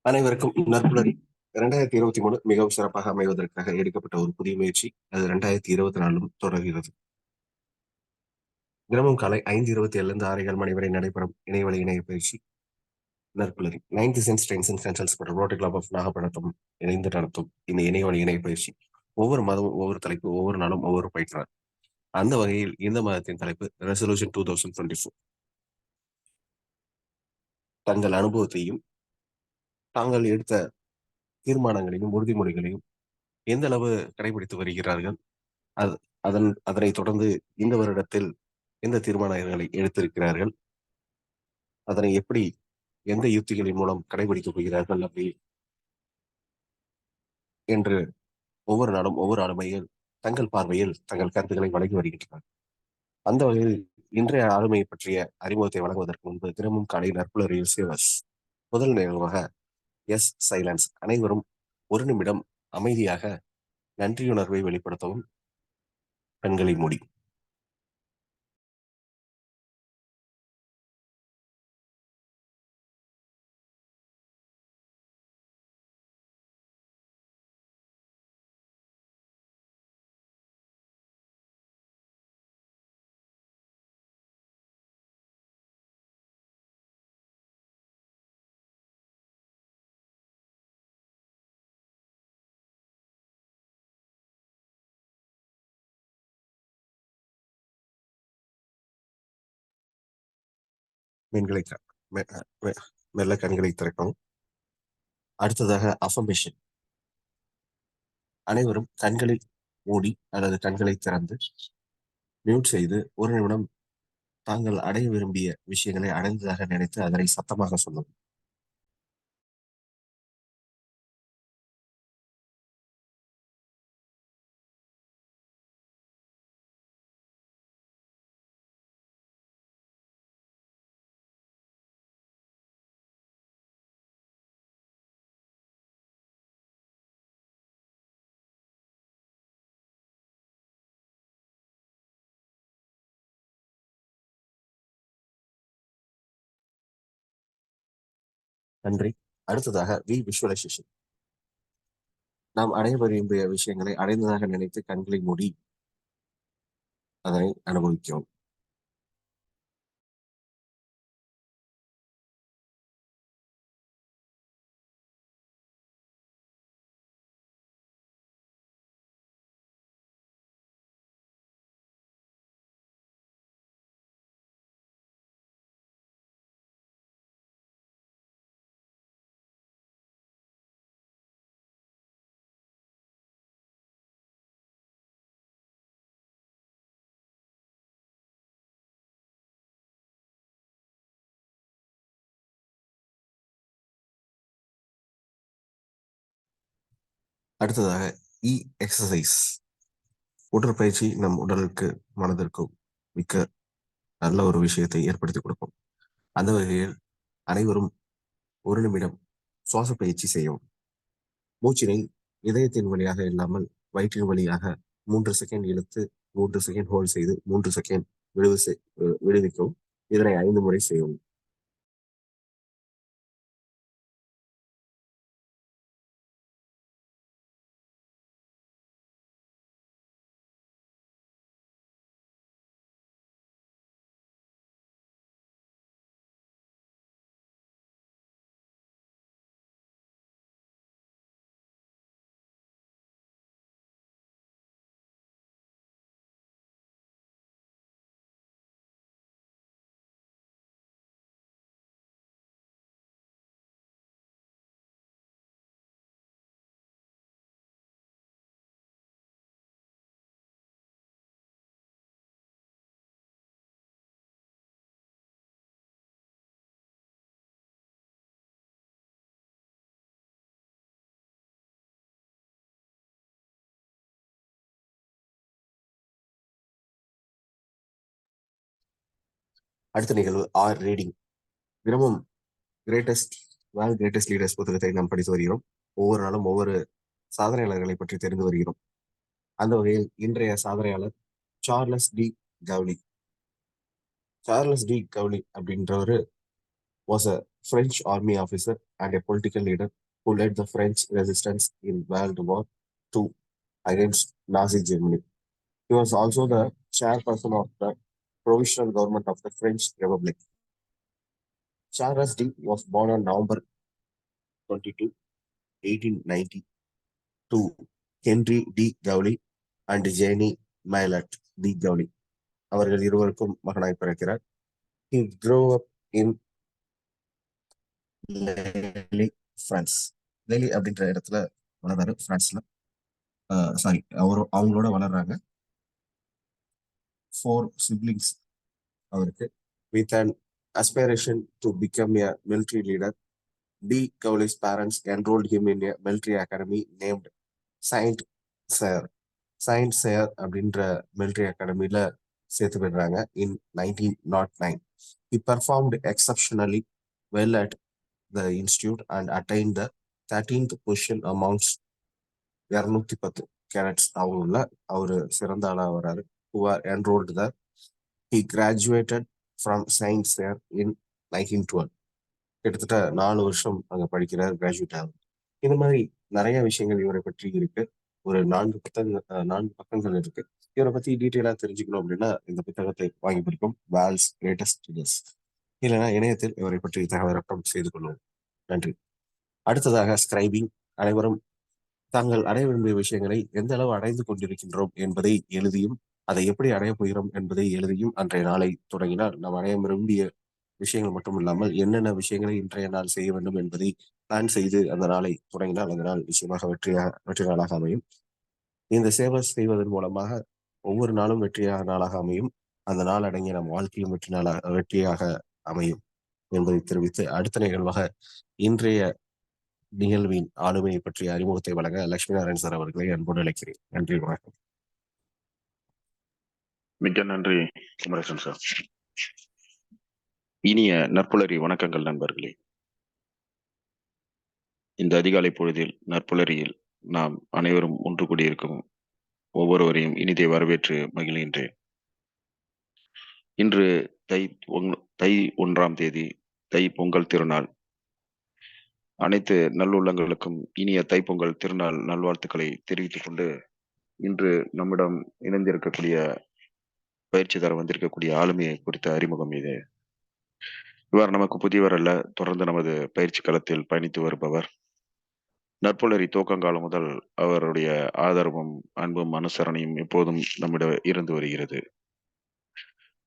அனைவருக்கும் நற்புலரி. 2023 மிகவும் சிறப்பாக அமைவதற்காக எடுக்கப்பட்ட ஒரு புதிய முயற்சி. அது 2024 தொடர்கிறது. தினமும் காலை 5:27 6:00 மணி வரை நடைபெறும் இணையவழி இணைய பயிற்சி நற்புலரி. 9th சென்ஸ் ட்ரெயின்ஸ் அண்ட் கன்சல்ட்ஸ் மற்றும் ரோட்டரி கிளப் ஆஃப் நாகப்பட்டினம் இணைந்து நடத்தும் இந்த இணையவழி இணைய பயிற்சி ஒவ்வொரு மாதமும் ஒவ்வொரு தலைப்பு, ஒவ்வொரு நாளும் ஒவ்வொரு பயிற்சியாளர். அந்த வகையில் இந்த மாதத்தின் தலைப்பு ரெசல்யூஷன் 2024. தங்கள் அனுபவத்தையும் தாங்கள் எடுத்த தீர்மானங்களையும் உறுதிமொழிகளையும் எந்த அளவு கடைபிடித்து வருகிறார்கள், அதனை தொடர்ந்து இந்த வருடத்தில் எந்த தீர்மானங்களை எடுத்திருக்கிறார்கள், அதனை எப்படி எந்த யுக்திகளின் மூலம் கடைபிடிக்கப் போகிறார்கள் என்று ஒவ்வொரு நாளும் ஒவ்வொரு ஆளுமையில் தங்கள் பார்வையில் தங்கள் கருத்துக்களை வழங்கி வருகின்றனர். அந்த வகையில் இன்றைய ஆளுமையை பற்றிய அறிமுகத்தை வழங்குவதற்கு முன்பு தினமும் காலை நற்புலரியில் சேவஸ் முதல் நிகழ்வாக சைலன்ஸ். அனைவரும் ஒரு நிமிடம் அமைதியாக நன்றியுணர்வை வெளிப்படுத்தவும். கண்களை மூடி மீன்களை மெல்ல கண்களை திறக்கவும். அடுத்ததாக அஃபர்மேஷன். அனைவரும் கண்களை மூடி அல்லது கண்களை திறந்து மியூட் செய்து ஒரு நிமிடம் தாங்கள் அடைய விரும்பிய விஷயங்களை அடைந்ததாக நினைத்து அதனை சத்தமாக சொல்லவும். நன்றி. அடுத்ததாக விஷுவலைசேஷன். நாம் அடைய விரும்பிய விஷயங்களை அடைந்ததாக நினைத்து கண்களை மூடி அதனை அனுபவிக்கிறோம். அடுத்ததாக எக்ஸசைஸ். உடற்பயிற்சி நம் உடலுக்கு மனதிற்கும் மிக்க நல்ல ஒரு விஷயத்தை ஏற்படுத்தி கொடுக்கும். அந்த வகையில் அனைவரும் ஒரு நிமிடம் சுவாச பயிற்சி செய்யவும். மூச்சினை இதயத்தின் வழியாக இல்லாமல் வயிற்றின் வழியாக 3 செகண்ட் இழுத்து 3 செகண்ட் ஹோல்ட் செய்து 3 செகண்ட் விடுவிக்கவும். இதனை 5 முறை செய்யவும். அடுத்த நிகழ்வு ரீடிங். தினமும் கிரேட்டஸ்ட் லீடர்ஸ் புத்தகத்தை நாம் படித்து வருகிறோம். ஒவ்வொரு நாளும் ஒவ்வொரு சாதனையாளர்களை பற்றி தெரிந்து வருகிறோம். அந்த வகையில் இன்றைய சாதனையாளர் Charles de Gaulle. Charles de Gaulle அப்படின்றவர் was a French army officer and a political leader who led the French resistance in World War II against Nazi Germany. He was also the chairperson of the provisional government of the French Republic. Charles D was born on November 22, 1890 to Henry D. Gowley and Jenny Maillet D. Gowley. அவர்கள் இருவருக்கும் மகனாய் பிறக்கிறார். He grew up in Lille, France. லெலி அப்படின்ற இடத்துல வளர்றாரு பிரான்ஸ்ல. அவங்களோட வளர்றாங்க. 4 siblings அவருக்கு. With an aspiration to become a military leader, D. Gowley's parents enrolled him in a military academy named Saint Cyr. Saint Cyr அப்படின்ற military academyல சேர்த்து விடுறாங்க in 1909. He performed exceptionally well at the institute and attained the 13th position amongst 210 cadets. அவரு சிறந்த ஆளா வராரு. Who are enrolled there. He graduated from Saint Cyr in 1912. கிட்டத்தட்ட 4 வருஷம் அங்க படிக்கிறார், கிராஜுவேட் ஆகும். இந்த மாதிரி நிறைய விஷயங்கள் இவரை பற்றி இருக்கு. ஒரு 4 பக்கங்கள் இருக்கு. இவரை பத்தி டீட்டெயிலா தெரிஞ்சுக்கணும் அப்படின்னா இந்த புத்தகத்தை வாங்கி படிக்கும் வேல்ஸ் கிரேட்டஸ்ட் ரீடர்ஸ். இல்லைன்னா இணையத்தில் இவரை பற்றி தகவலக்கம் செய்து கொள்ளும். நன்றி. அடுத்ததாக ஸ்கிரைபிங். அனைவரும் தாங்கள் அடைய விரும்பிய விஷயங்களை எந்த அளவு அடைந்து கொண்டிருக்கின்றோம் என்பதை எழுதியும் அதை எப்படி அடைய போகிறோம் என்பதை எழுதியும் அன்றைய நாளை தொடங்கினால் நாம் அடைய விரும்பிய விஷயங்கள் மட்டும் இல்லாமல் என்னென்ன விஷயங்களை இன்றைய நாள் செய்ய வேண்டும் என்பதை பிளான் செய்து அந்த நாளை தொடங்கினால் அந்த நாள் நிச்சயமாக வெற்றி நாளாக அமையும். இந்த சேவை செய்வதன் மூலமாக ஒவ்வொரு நாளும் வெற்றியாக நாளாக அமையும். அந்த நாள் அடங்கிய நம் வாழ்க்கையும் வெற்றியாக அமையும் என்பதை தெரிவித்து அடுத்த நிகழ்வாக இன்றைய நிகழ்வின் ஆளுமையை பற்றிய அறிமுகத்தை வழங்க லட்சுமி நாராயண் சார் அவர்களை அன்போடு அழைக்கிறேன். நன்றி, வணக்கம். மிக்க நன்றி குமரேசன் சார். இனிய நற்புலரி வணக்கங்கள் நண்பர்களே. இந்த அதிகாலை பொழுதில் நற்புலரியில் நாம் அனைவரும் ஒன்று கூடியிருக்கும் ஒவ்வொருவரையும் இனிதை வரவேற்று மகிழ்கின்றேன். இன்று தை 1ஆம் தேதி, தை பொங்கல் திருநாள். அனைத்து நல்லுள்ளங்களுக்கும் இனிய தைப்பொங்கல் திருநாள் நல்வாழ்த்துக்களை தெரிவித்துக் கொண்டு இன்று நம்மிடம் இணைந்திருக்கக்கூடிய பயிற்சி தர வந்திருக்கக்கூடிய ஆளுமையை குறித்த அறிமுகம் இது. இவர் நமக்கு புதியவர் அல்ல, தொடர்ந்து நமது பயிற்சி களத்தில் பயணித்து வருபவர். நற்புலரி துவக்கங்காலம் முதல் அவருடைய ஆதரவும் அன்பும் அனுசரணையும் எப்போதும் நம்மிடம் இருந்து வருகிறது.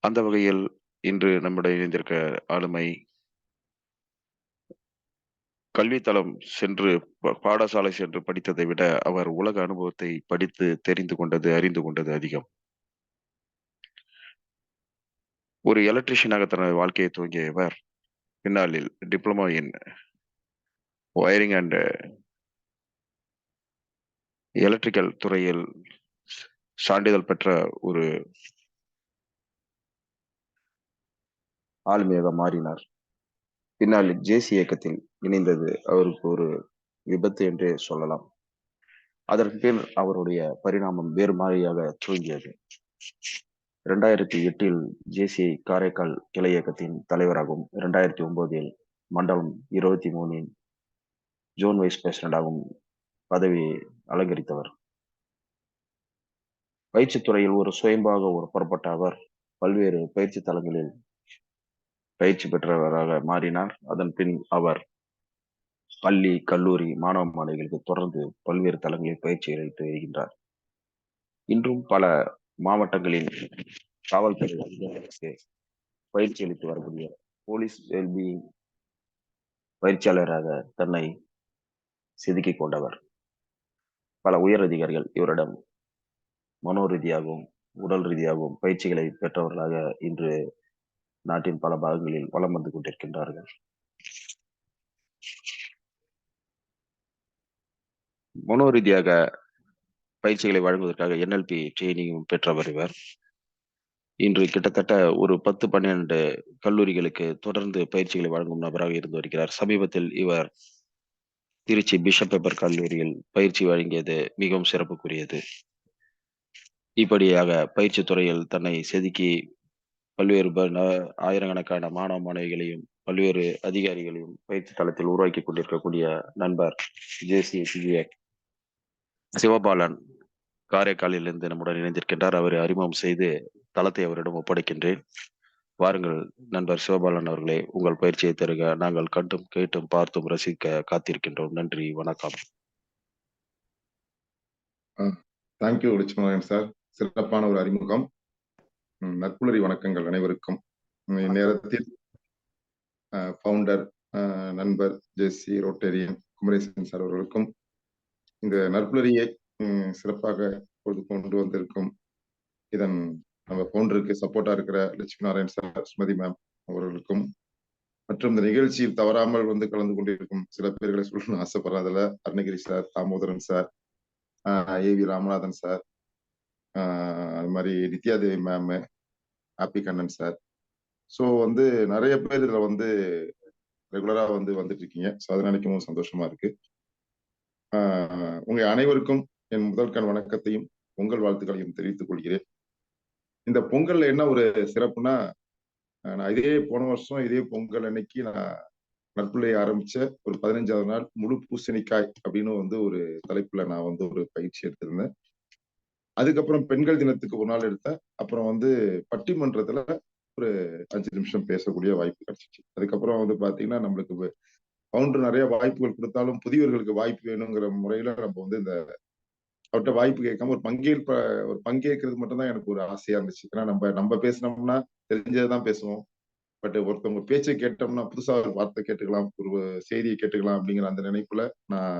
அந்த வகையில் இன்று நம்மிடம் இணைந்திருக்க ஆளுமை கல்வித்தளம் சென்று பாடசாலை சென்று படித்ததை விட அவர் உலக அனுபவத்தை படித்து தெரிந்து கொண்டது, அறிந்து கொண்டது அதிகம். ஒரு எலக்ட்ரிஷியனாக தனது வாழ்க்கையை துவங்கிய இவர் பின்னாளில் diploma in wiring and electrical துறையில் சான்றிதழ் பெற்ற ஒரு ஆளுமையாக மாறினார். பின்னால் ஜேசி இயக்கத்தில் இணைந்தது அவருக்கு ஒரு விபத்து என்றே சொல்லலாம். அதற்கு பின் அவருடைய பரிணாமம் வேறு மாதிரியாக துவங்கியது. 2008 ஜேசி காரைக்கால் கிளை இயக்கத்தின் தலைவராகவும் 2009 மண்டலம் 23 ஜோன் வைஸ் பிரசிடண்டாகவும் பதவியை அலங்கரித்தவர். பயிற்சி துறையில் ஒரு சுயம்பாக புறப்பட்ட அவர் பல்வேறு பயிற்சி தளங்களில் பயிற்சி பெற்றவராக மாறினார். அதன் பின் அவர் பள்ளி, கல்லூரி மாணவ மாணவிகளுக்கு தொடர்ந்து பல்வேறு தளங்களில் பயிற்சி அளித்து வருகின்றார். இன்றும் பல மாவட்டங்களில் காவல்துறை அதிகாரிகளுக்கு பயிற்சி அளித்து வரக்கூடிய போலீஸ் வெல்பீயிங் பயிற்சியாளராக தன்னை செதுக்கிக் கொண்டவர். பல உயர் அதிகாரிகள் இவரிடம் மனோ ரீதியாகவும் உடல் ரீதியாகவும் பயிற்சிகளை பெற்றவர்களாக இன்று நாட்டின் பல பாகங்களில் வலம் வந்து கொண்டிருக்கின்றார்கள். மனோ ரீதியாக பயிற்சிகளை வழங்குவதற்காக NLP ட்ரெயினிங் பெற்றவர் இவர். இன்று கிட்டத்தட்ட ஒரு 10-12 கல்லூரிகளுக்கு தொடர்ந்து பயிற்சிகளை வழங்கும் நபராக இருந்து வருகிறார். சமீபத்தில் இவர் திருச்சி பிஷப் பெப்பர் கல்லூரியில் பயிற்சி வழங்கியது மிகவும் சிறப்புக்குரியது. இப்படியாக பயிற்சி துறையில் தன்னை செதுக்கி பல்வேறு ஆயிரக்கணக்கான மாணவ மாணவிகளையும் பல்வேறு அதிகாரிகளையும் பயிற்சி தளத்தில் உருவாக்கி கொண்டிருக்கக்கூடிய நண்பர் ஜேசிஏ சிவபாலன் காரைக்காலில் இருந்து நம்முடன் இணைந்திருக்கின்றார். அவரை அறிமுகம் செய்து தளத்தை அவரிடம் ஒப்படைக்கின்றேன். வாருங்கள் நண்பர் சிவபாலன் அவர்களே, உங்கள் பயிற்சியை தருக. நாங்கள் கண்டும் கேட்டும் பார்த்தும் ரசிக்க காத்திருக்கின்றோம். நன்றி, வணக்கம். Thank you Lakshmanan sir. சிறப்பான ஒரு அறிமுகம். நட்புணரி வணக்கங்கள் அனைவருக்கும். இந்நேரத்தில் ஃபவுண்டர் நண்பர் ஜேசி ரோட்டேரியன் குமரேசன் சார் அவர்களுக்கும், இந்த நட்புணரியை சிறப்பாக கொண்டு வந்திருக்கும் இதன் நம்ம ஃபவுண்டருக்கு சப்போர்ட்டா இருக்கிற லட்சுமி நாராயண் சார், ஸ்மதி மேம் அவர்களுக்கும், மற்றும் இந்த நிகழ்ச்சியில் தவறாமல் வந்து கலந்து கொண்டிருக்கும் சில பேர்களை சொல்லணும்னு ஆசைப்படுறேன். அதுல Arunagiri sir, Damodaran sir, AV Ramanathan sir, அது மாதிரி Nithyadevi ma'am, happy Kannan sir. So வந்து நிறைய பேர் இதுல வந்து ரெகுலரா வந்துட்டு இருக்கீங்க. ஸோ அதை நினைக்கும் சந்தோஷமா இருக்கு. உங்க அனைவருக்கும் என் முதல் கண் வணக்கத்தையும் பொங்கல் வாழ்த்துக்களையும் தெரிவித்துக் கொள்கிறேன். இந்த பொங்கல்ல என்ன ஒரு சிறப்புனா, நான் போன வருஷம் இதே பொங்கல் அன்னைக்கு நான் நட்புலையை ஆரம்பிச்ச ஒரு 15வது நாள் முழு பூசணிக்காய் அப்படின்னு வந்து ஒரு தலைப்புல நான் வந்து ஒரு பயிற்சி எடுத்திருந்தேன். அதுக்கப்புறம் பெண்கள் தினத்துக்கு ஒரு நாள் எடுத்தேன். அப்புறம் வந்து பட்டிமன்றத்துல ஒரு 5 நிமிஷம் பேசக்கூடிய வாய்ப்பு கிடைச்சிச்சு. அதுக்கப்புறம் வந்து பாத்தீங்கன்னா, நம்மளுக்கு ஃபவுண்டர் நிறைய வாய்ப்புகள் கொடுத்தாலும் புதியவர்களுக்கு வாய்ப்பு வேணுங்கிற முறையில நம்ம வந்து இந்த அவர்கிட்ட வாய்ப்பு கேட்காம ஒரு பங்கேற்கிறது மட்டும்தான் எனக்கு ஒரு ஆசையா இருந்துச்சு. ஏன்னா நம்ம பேசினோம்னா தெரிஞ்சதுதான் பேசுவோம். பட் ஒருத்தவங்க பேச்சை கேட்டோம்னா புதுசா ஒரு வார்த்தை கேட்டுக்கலாம், ஒரு செய்தியை கேட்டுக்கலாம் அப்படிங்கிற அந்த நினைப்புல நான்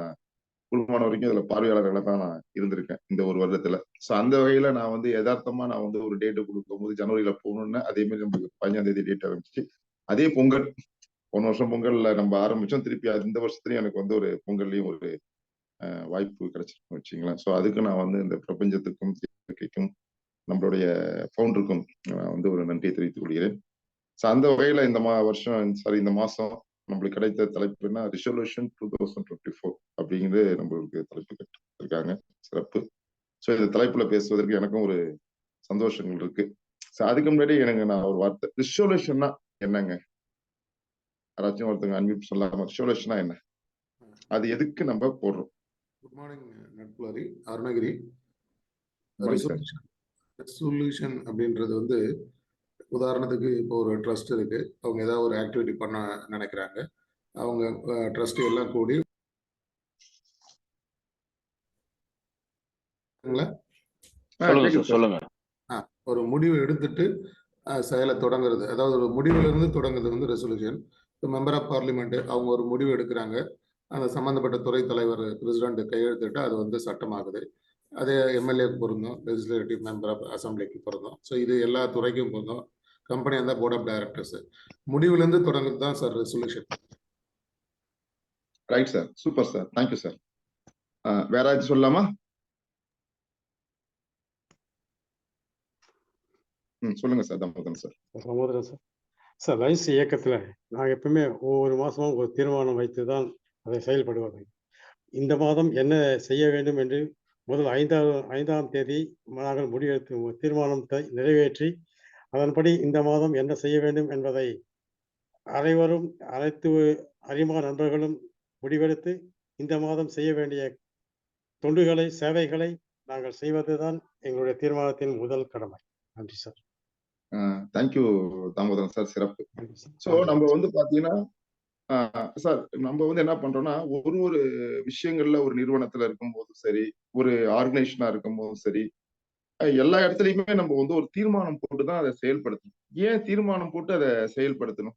குழுமான வரைக்கும் இதுல பார்வையாளர்களை தான் நான் இருந்திருக்கேன் இந்த ஒரு வருடத்துல. சோ அந்த வகையில நான் வந்து யதார்த்தமா நான் வந்து ஒரு டேட்டு கொடுக்கும் போது ஜனவரியில போகணும்னு, அதே மாதிரி நமக்கு 15ஆம் தேதி டேட் ஆரம்பிச்சு, அதே பொங்கல் போன வருஷம் பொங்கல்ல நம்ம ஆரம்பிச்சோம். திருப்பி இந்த வருஷத்துலயும் எனக்கு வந்து ஒரு பொங்கல்லையும் ஒரு வாய்ப்பு கிடைச்சிருக்கும் வச்சுங்களேன். ஸோ அதுக்கு நான் வந்து இந்த பிரபஞ்சத்துக்கும் இயற்கைக்கும் நம்மளுடைய ஃபவுண்டருக்கும் நான் வந்து ஒரு நன்றியை தெரிவித்துக் கொள்கிறேன். ஸோ அந்த வகையில இந்த இந்த மாசம் நம்மளுக்கு கிடைத்த தலைப்பு என்ன, ரிசல்யூஷன் 2024 அப்படிங்கிறது நம்மளுக்கு தலைப்பு இருக்காங்க. சிறப்பு. ஸோ இந்த தலைப்புல பேசுவதற்கு எனக்கும் ஒரு சந்தோஷங்கள் இருக்கு. ஸோ அதுக்கு முன்னாடி நான் ஒரு வார்த்தை, ரிசல்யூஷன்னா என்னங்க? யாராச்சும் ஒருத்தங்க அன்மியூட் சொல்லாம, ரிசல்யூஷனா என்ன, அது எதுக்கு நம்ம போடுறோம்? குட் மார்னிங் நட்புலரி, அருணகிரி. ரெசல்யூஷன் அப்படின்றது வந்து, உதாரணத்துக்கு இப்போ ஒரு ட்ரஸ்ட் இருக்கு, அவங்க ஏதாவது ஒரு ஆக்டிவிட்டி பண்ண நினைக்கிறாங்க, அவங்க ட்ரஸ்ட் எல்லாம் கூடி சொல்லுங்க. ஒரு முடிவு எடுத்துட்டு செயலை தொடங்குறது, அதாவது ஒரு முடிவுல இருந்து தொடங்குறது வந்து ரெசல்யூஷன். மெம்பர் ஆஃப் பார்லிமெண்ட் அவங்க ஒரு முடிவு எடுக்கிறாங்க, அந்த சம்பந்தப்பட்ட துறை தலைவர் பிரசிடென்ட் கையெழுத்திட்டு அது வந்து சட்டமாகுது. அதே எம்எல்ஏக்கு பொருந்தும், லெஜிஸ்லேட்டிவ் மெம்பர் ஆஃப் அசம்பிளிக்கு பொருந்தும். ஸோ இது எல்லா துறைக்கும் பொருந்தும். கம்பெனி அந்த போர்ட் ஆஃப் டைரக்டர்ஸ் முடிவுலேருந்து தொடங்குறது தான் sir resolution. Right sir, super sir, thank you sir. வேற ஏதாச்சும் சொல்லலாமா? சொல்லுங்க sir. Damodaran sir. Sir lines இயக்கத்தில் நாங்கள் எப்பவுமே ஒவ்வொரு மாதமும் ஒரு தீர்மானம் வைத்து தான் அதை செயல்படுவது. இந்த மாதம் என்ன செய்ய வேண்டும் என்று முதல் 5ஆம் தேதி நாங்கள் முடிவெடுத்து தீர்மானத்தை நிறைவேற்றி, அதன்படி இந்த மாதம் என்ன செய்ய வேண்டும் என்பதை அனைத்து அறிமுக நண்பர்களும் முடிவெடுத்து இந்த மாதம் செய்ய வேண்டிய தொண்டுகளை, சேவைகளை நாங்கள் செய்வதுதான் எங்களுடைய தீர்மானத்தின் முதல் கடமை. நன்றி சார். தேங்க்யூ தாமோதரன் சார், சிறப்பு. ஸோ நம்ம வந்து பாத்தீங்கன்னா சார், நம்ம வந்து என்ன பண்றோம்னா, ஒரு விஷயங்கள்ல ஒரு நிறுவனத்துல இருக்கும்போதும் சரி, ஒரு ஆர்கனைசேஷனா இருக்கும்போதும் சரி, எல்லா இடத்துலயுமே நம்ம வந்து ஒரு தீர்மானம் போட்டுதான் அதை செயல்படுத்தணும். ஏன் தீர்மானம் போட்டு அதை செயல்படுத்தணும்?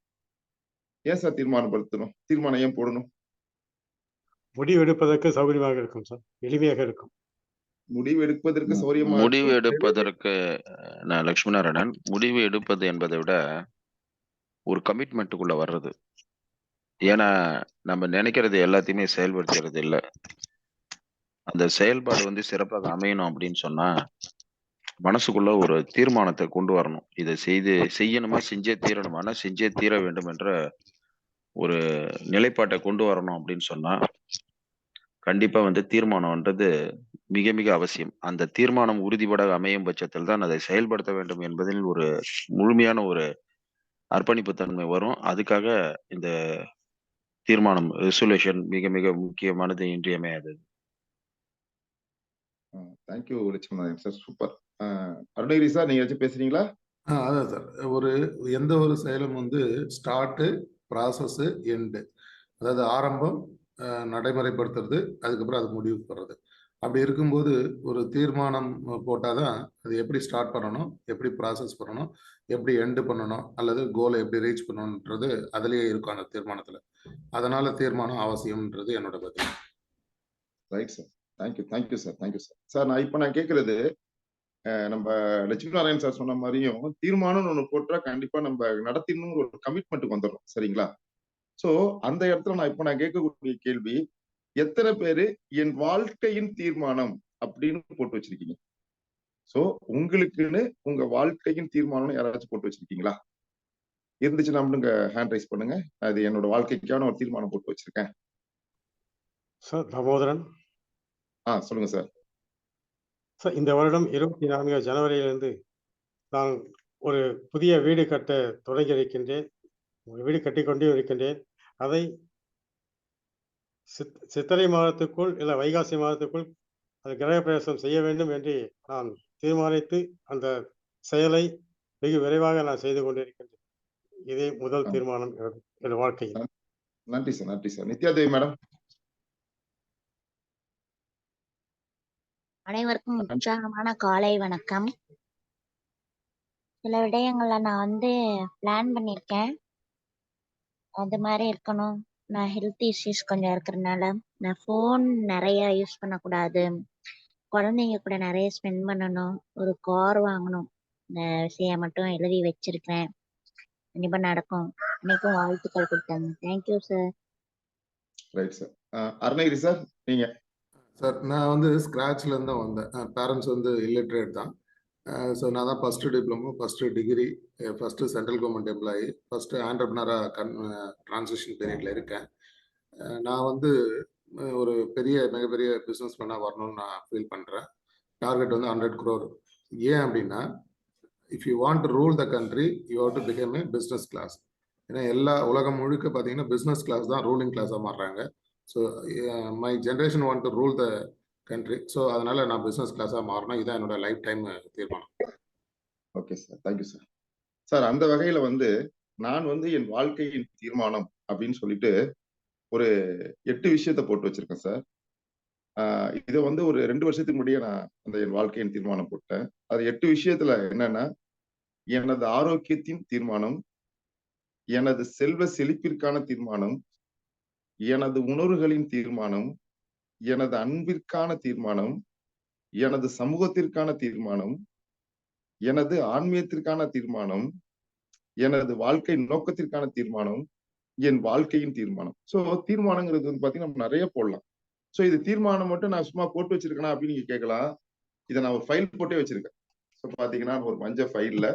ஏன் சார் தீர்மானம் ஏன் போடணும்? முடிவு எடுப்பதற்கு சௌகரியமாக இருக்கும் சார், எளிமையாக இருக்கும். முடிவு எடுப்பதற்கு லட்சுமி நாராயணன், முடிவு எடுப்பது என்பதை விட ஒரு கமிட்மெண்ட்டுக்குள்ள வர்றது. ஏன்னா நம்ம நினைக்கிறது எல்லாத்தையுமே செயல்படுத்துறது இல்லை. அந்த செயல்பாடு வந்து சிறப்பாக அமையணும் அப்படின்னு சொன்னா மனசுக்குள்ள ஒரு தீர்மானத்தை கொண்டு வரணும். இதை செய்யணுமா, செஞ்சே தீரணுமானா செஞ்சே தீர வேண்டும் என்ற ஒரு நிலைப்பாட்டை கொண்டு வரணும் அப்படின்னு சொன்னா கண்டிப்பா வந்து தீர்மானம்ன்றது மிக மிக அவசியம். அந்த தீர்மானம் உறுதிபட அமையும் பட்சத்தில் தான் அதை செயல்படுத்த வேண்டும் என்பதில் ஒரு முழுமையான ஒரு அர்ப்பணிப்பு தன்மை வரும். அதுக்காக இந்த தீர்மானம் ரெசல்யூஷன் மிக மிக முக்கியமானது, இன்றியமையாதது. Thank you Lakshmanan sir, super. Arunagiri sir, நீங்க ஏதாச்சும் பேசுறீங்களா? அதான் சார், எந்த ஒரு செயலும் வந்து ஸ்டார்ட்டு, ப்ராசஸ், எண்டு. அதாவது ஆரம்பம், நடைமுறைப்படுத்துறது, அதுக்கப்புறம் அது முடிவுக்கு வர்றது. அப்படி இருக்கும்போது ஒரு தீர்மானம் போட்டாதான் அது எப்படி ஸ்டார்ட் பண்ணணும், எப்படி ப்ராசஸ் பண்ணணும், எப்படி எண்டு பண்ணணும், அல்லது கோலை எப்படி ரீச் பண்ணணுன்றது அதுலயே இருக்கும் அந்த தீர்மானத்துல. அதனால தீர்மானம் அவசியம்ன்றது என்னோட பதில். Right sir, thank you sir, thank you sir. Sir, நான் கேட்கறது, நம்ம லட்சுமி நாராயண் சார் சொன்ன மாதிரியும் தீர்மானம்னு ஒண்ணு போட்டா கண்டிப்பா நம்ம நடத்திடணுங்கிற ஒரு கமிட்மெண்ட் வந்துடும், சரிங்களா? சோ அந்த இடத்துல நான் கேட்கக்கூடிய கேள்வி, எத்தனை பேரு என் வாழ்க்கையின் தீர்மானம் அப்படின்னு போட்டு வச்சிருக்கீங்க? சோ உங்களுக்குன்னு உங்க வாழ்க்கையின் தீர்மானம் யாராச்சும் போட்டு வச்சிருக்கீங்களா? இருந்துச்சுன்னா நீங்க ஹேண்ட் ரைஸ் பண்ணுங்க. அது என்னோட வாழ்க்கைக்கான ஒரு தீர்மானம் போட்டு வச்சிருக்கேன். சார் தாமோதரன். சொல்லுங்க சார். சார், இந்த வருடம் 24 ஜனவரியிலிருந்து நான் ஒரு புதிய வீடு கட்ட தொடங்கி இருக்கின்றேன். ஒரு வீடு கட்டிக்கொண்டே இருக்கின்றேன். அதை சித்திரை மாதத்துக்குள் இல்ல வைகாசி மாதத்துக்குள் அது கிரகப்பிரவேசம் செய்ய வேண்டும் என்று நான் தீர்மானித்து அந்த செயலை வெகு விரைவாக நான் செய்து கொண்டிருக்கின்றேன். இதே முதல் தீர்மானம் என் வாழ்க்கையில். நன்றி சார், நன்றி சார். நித்யாதேவி மேடம். அனைவருக்கும் உற்சாகமான காலை வணக்கம். சில விடயங்களை நான் வந்து பிளான் பண்ணியிருக்கேன். அது மாதிரி இருக்கணும். நான் ஹெல்த் இஷ்யூஸ் கொஞ்சம் இருக்கிறதுனால நான் ஃபோன் நிறைய யூஸ் பண்ணக்கூடாது, குழந்தைங்க கூட நிறைய ஸ்பெண்ட் பண்ணணும், ஒரு கார் வாங்கணும். இந்த விஷயம் மட்டும் எழுதி வச்சிருக்கிறேன். கண்டிப்பா நடக்கும். இன்னைக்கும் வாழ்த்துக்கள் கொடுத்தாங்க. Thank you sir. Right sir. Arunagiri sir, நீங்க? சார், நான் வந்து ஸ்கிராச்ல இருந்து தான் வந்தேன். பேரண்ட்ஸ் வந்து இல்லிட்ரேட் தான். ஸோ நான் தான் first diploma, first degree, first central government employee, first ஆண்டர்பிரினராக ட்ரான்சிஷன் பீரியடில் இருக்கேன். நான் வந்து ஒரு மிகப்பெரிய பிஸ்னஸ் மேனாக வரணும்னு நான் ஃபீல் பண்ணுறேன். டார்கெட் வந்து 100 crore. ஏன் அப்படின்னா, if you want to rule the country, you have to become a business class. ஏன்னா உலகம் முழுக்க பார்த்தீங்கன்னா பிஸ்னஸ் கிளாஸ் தான் ரூலிங் கிளாஸாக மாறுறாங்க. So my generation want to rule the country. So அதனால நான் பிஸ்னஸ் கிளாஸாக மாறணும். இதான் என்னோட லைஃப் டைம் தீர்மானம். Okay sir, thank you sir. Sir, அந்த வகையில வந்து நான் வந்து என் வாழ்க்கையின் தீர்மானம் அப்படின்னு சொல்லிட்டு ஒரு 8 விஷயத்த போட்டு வச்சிருக்கேன் சார். இதை வந்து ஒரு 2 வருஷத்துக்கு முன்னாடியே நான் அந்த என் வாழ்க்கையின் தீர்மானம் போட்டேன். அது 8 விஷயத்துல என்னன்னா, எனது ஆரோக்கியத்தின் தீர்மானம், எனது செல்வ செழிப்பிற்கான தீர்மானம், எனது உணர்வுகளின் தீர்மானம், எனது அன்பிற்கான தீர்மானம், எனது சமூகத்திற்கான தீர்மானம், எனது ஆன்மீகத்திற்கான தீர்மானம், எனது வாழ்க்கை நோக்கத்திற்கான தீர்மானம், என் வாழ்க்கையின் தீர்மானம். சோ தீர்மானங்கிறது வந்து பாத்தீங்கன்னா நம்ம நிறைய போடலாம். சோ இது தீர்மானம் மட்டும் நான் சும்மா போட்டு வச்சிருக்கேனா அப்படின்னு நீங்க கேட்கலாம். இதை நான் ஒரு ஃபைல் போட்டே வச்சிருக்கேன். ஸோ பாத்தீங்கன்னா ஒரு மஞ்சள் ஃபைல்ல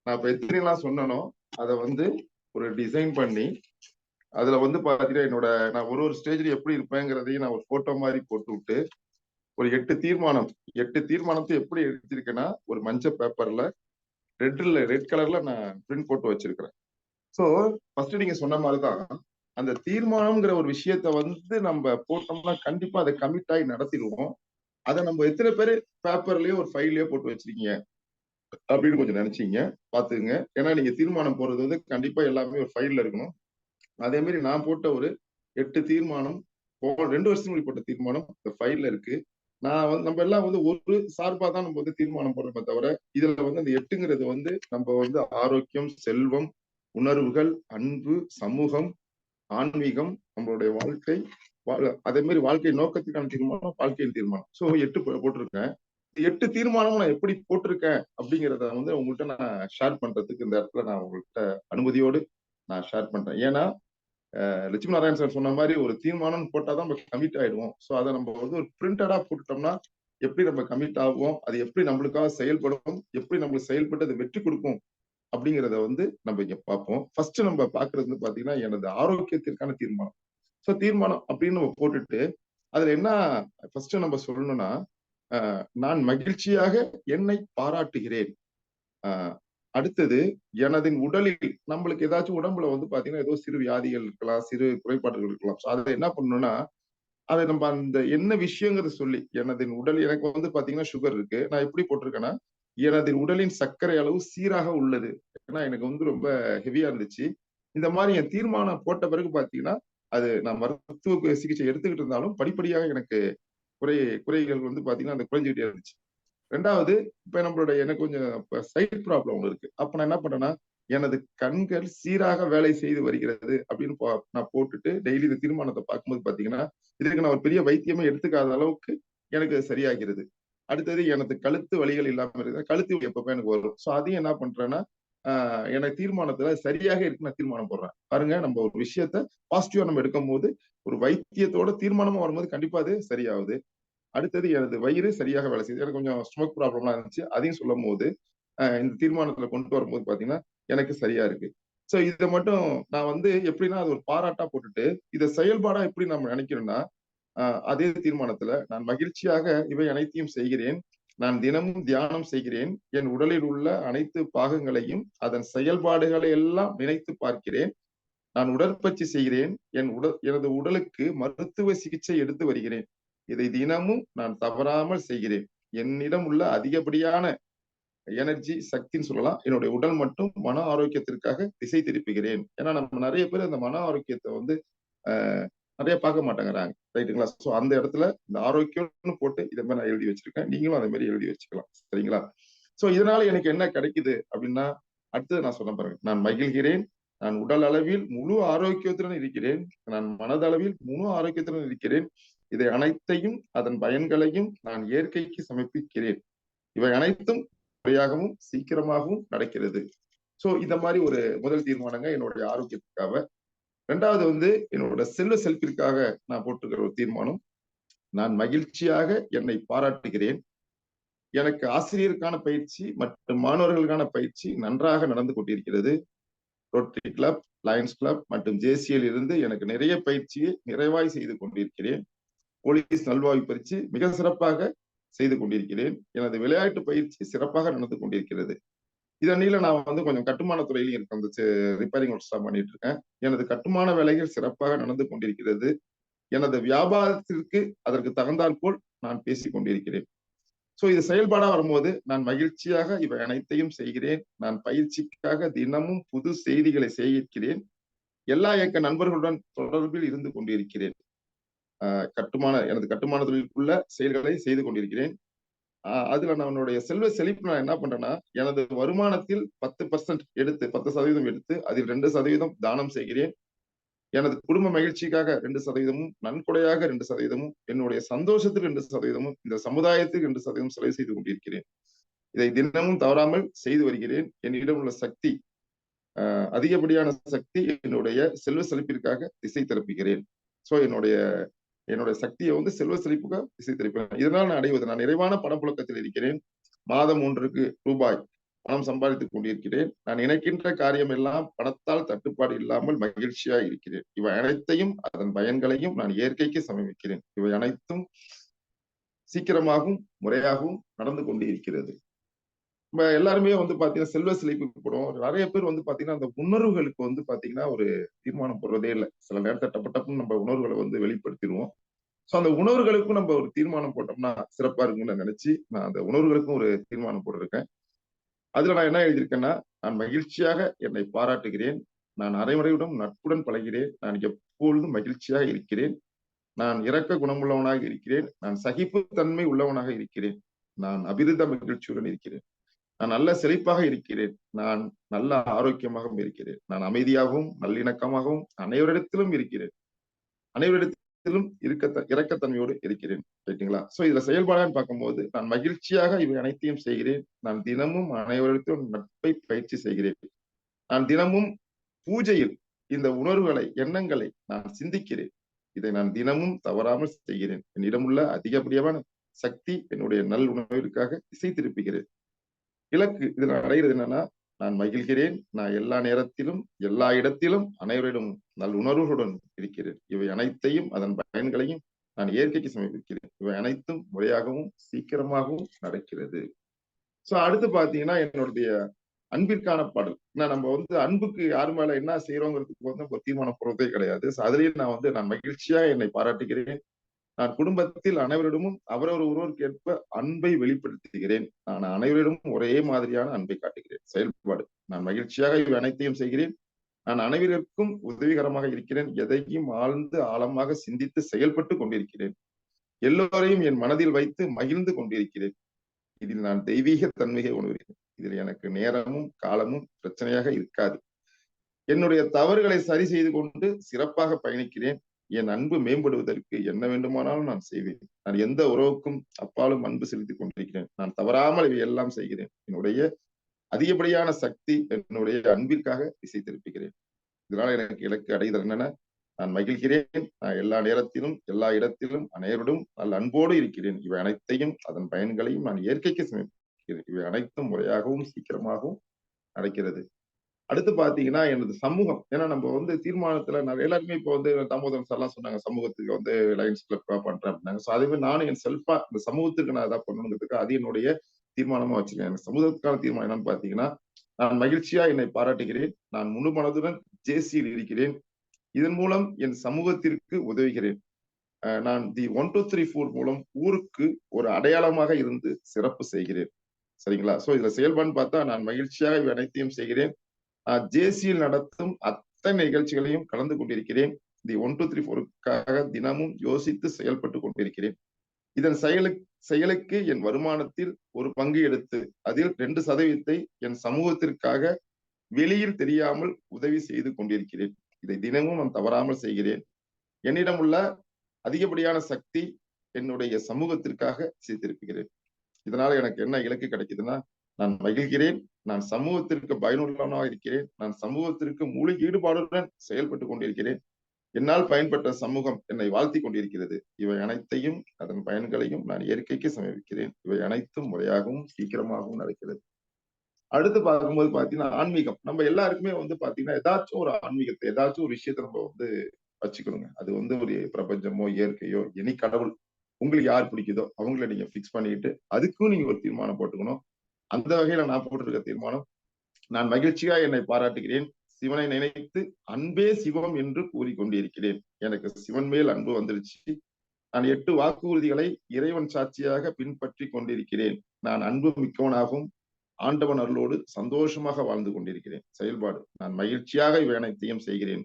நான் இப்ப எத்தனைலாம் சொன்னனோ அதை வந்து ஒரு டிசைன் பண்ணி அதுல வந்து பாத்தீங்கன்னா என்னோட நான் ஒரு ஸ்டேஜ்ல எப்படி இருப்பேங்கிறதையும் நான் ஒரு போட்டோ மாதிரி போட்டு விட்டு ஒரு 8 தீர்மானத்தை எப்படி எடுத்திருக்கேன்னா ஒரு மஞ்சள் பேப்பர்ல ரெட் கலர்ல நான் பிரிண்ட் போட்டு வச்சிருக்கிறேன். சோ ஃபர்ஸ்ட் நீங்க சொன்ன மாதிரிதான் அந்த தீர்மானம்ங்கிற ஒரு விஷயத்த வந்து நம்ம போட்டோம்னா கண்டிப்பா அதை கமிட் ஆகி நடத்திடுவோம். அதை நம்ம எத்தனை பேர் பேப்பர்லயோ ஒரு ஃபைல்லயோ போட்டு வச்சிருக்கீங்க அப்படின்னு கொஞ்சம் நினைச்சீங்க, பாத்துங்க. ஏன்னா நீங்க தீர்மானம் போடுறது வந்து கண்டிப்பா எல்லாமே ஒரு ஃபைல்ல இருக்கணும். அதே மாதிரி நான் போட்ட ஒரு 8 தீர்மானம் 2 வருஷத்துக்கு போட்ட தீர்மானம் இந்த ஃபைல்ல இருக்கு. நான் வந்து நம்ம எல்லாம் வந்து ஒரு சார்பா தான் நம்ம வந்து தீர்மானம் போடுறோமே தவிர இதுல வந்து அந்த 8ங்கிறது வந்து நம்ம வந்து ஆரோக்கியம், செல்வம், உணர்வுகள், அன்பு, சமூகம், ஆன்மீகம், நம்மளுடைய வாழ்க்கை, அதே மாதிரி வாழ்க்கை நோக்கத்துக்கான தீர்மானம், வாழ்க்கையின் தீர்மானம். சோ 8 போட்டிருக்கேன். 8 தீர்மானமும் நான் எப்படி போட்டிருக்கேன் அப்படிங்கிறத வந்து உங்கள்கிட்ட நான் ஷேர் பண்றதுக்கு இந்த இடத்துல நான் உங்கள்கிட்ட அனுமதியோடு நான் ஷேர் பண்றேன். ஏன்னா லட்சுமி நாராயண் சார் சொன்ன மாதிரி ஒரு தீர்மானம் போட்டாதான் நம்ம கமிட் ஆயிடுவோம். ஸோ அதை நம்ம வந்து ஒரு பிரிண்டடா போட்டுட்டோம்னா எப்படி நம்ம கமிட் ஆகுவோம், அது எப்படி நம்மளுக்காக செயல்படும், எப்படி நம்மளுக்கு செயல்பட்டு அது வெற்றி கொடுக்கும் அப்படிங்கிறத வந்து நம்ம இங்க பார்ப்போம். ஃபர்ஸ்ட் நம்ம பாக்குறது வந்து பாத்தீங்கன்னா எனது ஆரோக்கியத்திற்கான தீர்மானம். ஸோ தீர்மானம் அப்படின்னு நம்ம போட்டுட்டு அதுல என்ன ஃபர்ஸ்ட் நம்ம சொல்லணும்னா, நான் மகிழ்ச்சியாக என்னை பாராட்டுகிறேன். அடுத்தது எனது உடலில் நம்மளுக்கு ஏதாச்சும் உடம்புல வந்து பாத்தீங்கன்னா ஏதோ சிறு வியாதிகள் இருக்கலாம், சிறு குறைபாடுகள் இருக்கலாம். அதை என்ன பண்ணணும்னா அதை நம்ம அந்த என்ன விஷயங்கிறத சொல்லி எனது உடல் எனக்கு வந்து பாத்தீங்கன்னா சுகர் இருக்கு. நான் எப்படி போட்டிருக்கேன்னா எனது உடலின் சர்க்கரை அளவு சீராக உள்ளது. ஏன்னா எனக்கு வந்து ரொம்ப ஹெவியா இருந்துச்சு. இந்த மாதிரி என் தீர்மானம் போட்ட பிறகு பாத்தீங்கன்னா அது நான் மருத்துவ சிகிச்சை எடுத்துக்கிட்டு இருந்தாலும் படிப்படியாக எனக்கு குறைகள் வந்து பாத்தீங்கன்னா அந்த குறைஞ்சிக்கிட்டே இருந்துச்சு. ரெண்டாவது இப்ப எனக்கு கொஞ்சம் சைட் ப்ராப்ளம் ஒன்று இருக்கு. அப்ப நான் என்ன பண்றேன்னா எனது கண்கள் சீராக வேலை செய்து வருகிறது அப்படின்னு நான் போட்டுட்டு டெய்லி இந்த தீர்மானத்தை பார்க்கும்போது பாத்தீங்கன்னா இதுக்கு நான் ஒரு பெரிய வைத்தியமே எடுத்துக்காத அளவுக்கு எனக்கு சரியாகிறது. அடுத்தது எனக்கு கழுத்து வலிகள் இல்லாம இருக்கு. கழுத்து வலி எப்பவுமே எனக்கு வரும். சோ அதையும் என்ன பண்றேன்னா எனக்கு தீர்மானத்துல சரியாக இருக்கு நான் தீர்மானம் போடுறேன். பாருங்க நம்ம ஒரு விஷயத்த பாசிட்டிவா நம்ம எடுக்கும் போது ஒரு வைத்தியத்தோட தீர்மானமா வரும்போது கண்டிப்பா அது சரியாகுது. அடுத்தது எனது வயிறு சரியாக வேலை செய்யுது. எனக்கு கொஞ்சம் ஸ்டொமக் ப்ராப்ளம்லாம் இருந்துச்சு. அதையும் சொல்லும் போது இந்த தீர்மானத்துல கொண்டு வரும்போது பாத்தீங்கன்னா எனக்கு சரியா இருக்கு. சோ இதை மட்டும் நான் வந்து எப்படின்னா அது ஒரு பாராட்டா போட்டுட்டு இதை செயல்பாடா எப்படி நம்ம நினைக்கிறோம்னா அதே தீர்மானத்துல நான் மகிழ்ச்சியாக இவை அனைத்தையும் செய்கிறேன். நான் தினமும் தியானம் செய்கிறேன். என் உடலில் உள்ள அனைத்து பாகங்களையும் அதன் செயல்பாடுகளை எல்லாம் நினைத்து பார்க்கிறேன். நான் உடற்பயிற்சி செய்கிறேன். எனது உடலுக்கு மருத்துவ சிகிச்சை எடுத்து வருகிறேன். இதை தினமும் நான் தவறாமல் செய்கிறேன். என்னிடம் உள்ள அதிகப்படியான எனர்ஜி சக்தின்னு சொல்லலாம் என்னுடைய உடல் மட்டும் மன ஆரோக்கியத்திற்காக திசை திருப்புகிறேன். ஏன்னா நம்ம நிறைய பேர் அந்த மன ஆரோக்கியத்தை வந்து நிறைய பார்க்க மாட்டேங்கிறாங்க. ரைட்டுங்களா? சோ அந்த இடத்துல இந்த ஆரோக்கியம்னு போட்டு இதை மாதிரி நான் எழுதி வச்சிருக்கேன். நீங்களும் அதே மாதிரி எழுதி வச்சுக்கலாம். சரிங்களா? சோ இதனால எனக்கு என்ன கிடைக்குது அப்படின்னா அடுத்தது நான் சொன்ன பாருங்க. நான் மகிழ்கிறேன். நான் உடல் அளவில் முழு ஆரோக்கியத்துடன் இருக்கிறேன். நான் மனதளவில் முழு ஆரோக்கியத்துடன் இருக்கிறேன். இதை அனைத்தையும் அதன் பயன்களையும் நான் இயற்கைக்கு சமர்ப்பிக்கிறேன். இவை அனைத்தும் முறையாகவும் சீக்கிரமாகவும் நடக்கிறது. சோ இந்த மாதிரி ஒரு முதல் தீர்மானங்க என்னுடைய ஆரோக்கியத்துக்காக. ரெண்டாவது வந்து என்னோட செல்ஃபிற்காக நான் போட்டிருக்கிற ஒரு தீர்மானம். நான் மகிழ்ச்சியாக என்னை பாராட்டுகிறேன். எனக்கு ஆசிரியருக்கான பயிற்சி மற்றும் மாணவர்களுக்கான பயிற்சி நன்றாக நடந்து கொண்டிருக்கிறது. ரோட்டரி கிளப், லயன்ஸ் கிளப் மற்றும் ஜேசியில் இருந்து எனக்கு நிறைய பயிற்சியை நிறைவாய் செய்து கொண்டிருக்கிறேன். போலீஸ் நல்வாழ்வு பயிற்சி மிக சிறப்பாக செய்து கொண்டிருக்கிறேன். எனது விளையாட்டு பயிற்சி சிறப்பாக நடந்து கொண்டிருக்கிறது. இதனில நான் வந்து கொஞ்சம் கட்டுமான துறையிலும் எனக்கு வந்து ரிப்பேரிங் ஒர்க்ஸ் தான் பண்ணிட்டு இருக்கேன். எனது கட்டுமான வேலைகள் சிறப்பாக நடந்து கொண்டிருக்கிறது. எனது வியாபாரத்திற்கு அதற்கு தகுந்தாற் போல் நான் பேசிக் கொண்டிருக்கிறேன். சோ இது செயல்பாடா வரும்போது நான் மகிழ்ச்சியாக இவை அனைத்தையும் செய்கிறேன். நான் பயிற்சிக்காக தினமும் புது செய்திகளை சேகரிக்கிறேன். எல்லா இயக்க நண்பர்களுடன் தொடர்பில் இருந்து கொண்டிருக்கிறேன். எனது கட்டுமான தொழிலுக்குள்ள செயல்களை செய்து கொண்டிருக்கிறேன். அதுல நான் என்னுடைய செல்வ செழிப்பு நான் என்ன பண்றேன்னா எனது வருமானத்தில் 10% எடுத்து 10% எடுத்து அதில் 2% தானம் செய்கிறேன். எனது குடும்ப மகிழ்ச்சிக்காக 2%, நன்கொடையாக 2%, என்னுடைய சந்தோஷத்துக்கு 2%, இந்த சமுதாயத்துக்கு 2% செலவு செய்து கொண்டிருக்கிறேன். இதை தினமும் தவறாமல் செய்து வருகிறேன். என்னிடம் உள்ள சக்தி அதிகப்படியான சக்தி என்னுடைய செல்வ செழிப்பிற்காக திசை திருப்புகிறேன். சோ என்னுடைய சக்தியை வந்து செல்வ செழிப்புக்காக திசை திருப்பேன். இதனால் நான் அடைவது நான் நிறைவான பணப்புழக்கத்தில் இருக்கிறேன். மாதம் 1 ரூபாய் பணம் சம்பாதித்துக் கொண்டிருக்கிறேன். நான் நினைக்கின்ற காரியம் எல்லாம் பணத்தால் தட்டுப்பாடு இல்லாமல் மகிழ்ச்சியா இருக்கிறேன். இவை அனைத்தையும் அதன் பயன்களையும் நான் இயற்கைக்கு சமர்ப்பிக்கிறேன். இவை அனைத்தும் சீக்கிரமாகவும் முறையாகவும் நடந்து கொண்டு இருக்கிறது. நம்ம எல்லாருமே வந்து பாத்தீங்கன்னா செல்வ செழிப்புக்கு போடுவோம். நிறைய பேர் வந்து பாத்தீங்கன்னா அந்த உணர்வுகளுக்கு வந்து பாத்தீங்கன்னா ஒரு தீர்மானம் போடுறதே இல்லை. சில நேரத்தை டப்புன்னு நம்ம உணர்வுகளை வந்து வெளிப்படுத்திடுவோம். சோ அந்த உணர்வுகளுக்கும் நம்ம ஒரு தீர்மானம் போட்டோம்னா சிறப்பா இருக்குன்னு நினைச்சு நான் அந்த உணர்வுகளுக்கும் ஒரு தீர்மானம் போட்டிருக்கேன். அதுல நான் என்ன எழுதியிருக்கேன்னா நான் மகிழ்ச்சியாக என்னை பாராட்டுகிறேன். நான் அனைவரையுடன் நட்புடன் பழகிறேன். நான் எப்பொழுதும் மகிழ்ச்சியாக இருக்கிறேன். நான் இரக்க குணமுள்ளவனாக இருக்கிறேன். நான் சகிப்புத்தன்மை உள்ளவனாக இருக்கிறேன். நான் அபிரித மகிழ்ச்சியுடன் இருக்கிறேன். நான் நல்ல செழிப்பாக இருக்கிறேன். நான் நல்ல ஆரோக்கியமாகவும் இருக்கிறேன். நான் அமைதியாகவும் நல்லிணக்கமாகவும் அனைவரிடத்திலும் இருக்கிறேன். அனைவரிடத்திலும் இரக்கத்தன்மையோடு இருக்கிறேன். ரைட்டுங்களா? சோ இதுல செயல்பாடான்னு பார்க்கும்போது நான் மகிழ்ச்சியாக இவை அனைத்தையும் செய்கிறேன். நான் தினமும் அனைவரிடத்திலும் நட்பை பயிற்சி செய்கிறேன். நான் தினமும் பூஜையில் இந்த உணர்வுகளை எண்ணங்களை நான் சிந்திக்கிறேன். இதை நான் தினமும் தவறாமல் செய்கிறேன். என்னிடமுள்ள அதிகப்படியான சக்தி என்னுடைய நல் உணர்விற்காக திசை திருப்புகிறேன். இலக்கு இதுல அடைகிறது என்னன்னா நான் மகிழ்கிறேன். நான் எல்லா நேரத்திலும் எல்லா இடத்திலும் அனைவரிடம் நல் உணர்வுகளுடன் இருக்கிறேன். இவை அனைத்தையும் அதன் பயன்களையும் நான் இயற்கைக்கு சமர்ப்பிக்கிறேன். இவை அனைத்தும் முறையாகவும் சீக்கிரமாகவும் நடக்கிறது. சோ அடுத்து பாத்தீங்கன்னா என்னுடைய அன்பிற்கான பாடல். ஏன்னா நம்ம அன்புக்கு யார் மேல என்ன செய்யறோங்கிறதுக்கு ஒரு தீர்மானம் போடுறதே கிடையாது. அதுலயும் நான் மகிழ்ச்சியா என்னை பாராட்டுகிறேன். நான் குடும்பத்தில் அனைவரிடமும் அவரவர் ஒருவருக்கு ஏற்ப அன்பை வெளிப்படுத்துகிறேன். நான் அனைவரிடமும் ஒரே மாதிரியான அன்பை காட்டுகிறேன். செயல்பாடு. நான் மகிழ்ச்சியாக இவை அனைத்தையும் செய்கிறேன். நான் அனைவருக்கும் உதவிகரமாக இருக்கிறேன். எதையும் ஆழ்ந்து ஆழமாக சிந்தித்து செயல்பட்டு கொண்டிருக்கிறேன். எல்லோரையும் என் மனதில் வைத்து மகிழ்ந்து கொண்டிருக்கிறேன். இதில் நான் தெய்வீக தன்மையை உணர்கிறேன். இதில் எனக்கு நேரமும் காலமும் பிரச்சனையாக இருக்காது. என்னுடைய தவறுகளை சரி செய்து கொண்டு சிறப்பாக பயணிக்கிறேன். என் அன்பு மேம்படுவதற்கு என்ன வேண்டுமானாலும் நான் செய்வேன். நான் எந்த உறவுக்கும் அப்பாலும் அன்பு செலுத்திக் கொண்டிருக்கிறேன். நான் தவறாமல் இவை எல்லாம் செய்கிறேன். என்னுடைய அதிகப்படியான சக்தி என்னுடைய அன்பிற்காக திசை திருப்புகிறேன். இதனால எனக்கு இலக்கு அடைதல் என்னன்னா, நான் மகிழ்கிறேன். நான் எல்லா நேரத்திலும் எல்லா இடத்திலும் அனைவருடன் நல்ல அன்போடு இருக்கிறேன். இவை அனைத்தையும் அதன் பயன்களையும் நான் இயற்கைக்கு சமர்ப்பிக்கிறேன். இவை அனைத்தும் முறையாகவும் சீக்கிரமாகவும் நடக்கிறது. அடுத்து பாத்தீங்கன்னா எனது சமூகம். ஏன்னா நம்ம தீர்மானத்துல எல்லாருமே இப்போ தாமோதரன் சார் எல்லாம் சொன்னாங்க, சமூகத்துக்கு லயன்ஸ் கிளப் பண்றேன் அப்படின்னாங்க. ஸோ அதே மாதிரி நானும் என் செல்ஃபா இந்த சமூகத்துக்கு நான் எதாவது பண்ணணுங்கிறதுக்கு அது என்னுடைய தீர்மானமா வச்சிருக்கேன். எனக்கு சமூகத்துக்கான தீர்மானம் என்னன்னு பாத்தீங்கன்னா, நான் மகிழ்ச்சியா என்னை பாராட்டுகிறேன். நான் முழு மனதுடன் ஜேசியில் இருக்கிறேன். இதன் மூலம் என் சமூகத்திற்கு உதவுகிறேன். நான் தி 1 2 3 4 மூலம் ஊருக்கு ஒரு அடையாளமாக இருந்து சிறப்பு செய்கிறேன். சரிங்களா? சோ இதுல செயல்பாடுன்னு பார்த்தா, நான் மகிழ்ச்சியாக இவை அனைத்தையும் செய்கிறேன். ஜேசியில் நடத்தும் அத்தனை நிகழ்ச்சிகளையும் கலந்து கொண்டிருக்கிறேன். தி 1 2 3 4க்காக தினமும் யோசித்து செயல்பட்டு கொண்டிருக்கிறேன். இதன் செயலுக்கு என் வருமானத்தில் ஒரு பங்கு எடுத்து அதில் 2% என் சமூகத்திற்காக வெளியில் தெரியாமல் உதவி செய்து கொண்டிருக்கிறேன். இதை தினமும் நான் தவறாமல் செய்கிறேன். என்னிடம் உள்ள அதிகப்படியான சக்தி என்னுடைய சமூகத்திற்காக திருப்புகிறேன். இதனால எனக்கு என்ன இலக்கு கிடைக்குதுன்னா, நான் மகிழ்கிறேன். நான் சமூகத்திற்கு பயனுள்ளவனாக இருக்கிறேன். நான் சமூகத்திற்கு முழு ஈடுபாடுடன் செயல்பட்டு கொண்டிருக்கிறேன். என்னால் பயன்பெற்ற சமூகம் என்னை வாழ்த்தி கொண்டிருக்கிறது. இவை அனைத்தையும் அதன் பயன்களையும் நான் இயற்கைக்கு சமர்ப்பிக்கிறேன். இவை அனைத்தும் முறையாகவும் சீக்கிரமாகவும் நடக்கிறது. அடுத்து பார்க்கும்போது பாத்தீங்கன்னா, ஆன்மீகம். நம்ம எல்லாருக்குமே பாத்தீங்கன்னா ஏதாச்சும் ஒரு ஆன்மீகத்தை ஏதாச்சும் ஒரு விஷயத்த நம்ம வச்சுக்கணுங்க. அது ஒரு பிரபஞ்சமோ இயற்கையோ இனி கடவுள் உங்களுக்கு யார் பிடிக்குதோ அவங்கள நீங்க பிக்ஸ் பண்ணிட்டு அதுக்கும் நீங்க ஒரு தீர்மானம் போட்டுக்கணும். அந்த வகையில நான் போட்டிருக்க தீர்மானம், நான் மகிழ்ச்சியா என்னை பாராட்டுகிறேன். சிவனை நினைத்து அன்பே சிவம் என்று கூறிக்கொண்டிருக்கிறேன். எனக்கு சிவன் மேல் அன்பு வந்துருச்சு. நான் 8 வாக்குறுதிகளை இறைவன் சாட்சியாக பின்பற்றி கொண்டிருக்கிறேன். நான் அன்பு மிக்கவனாகவும் ஆண்டவன் அருளோடு சந்தோஷமாக வாழ்ந்து கொண்டிருக்கிறேன். செயல்பாடு, நான் மகிழ்ச்சியாக இவை அனைத்தையும் செய்கிறேன்.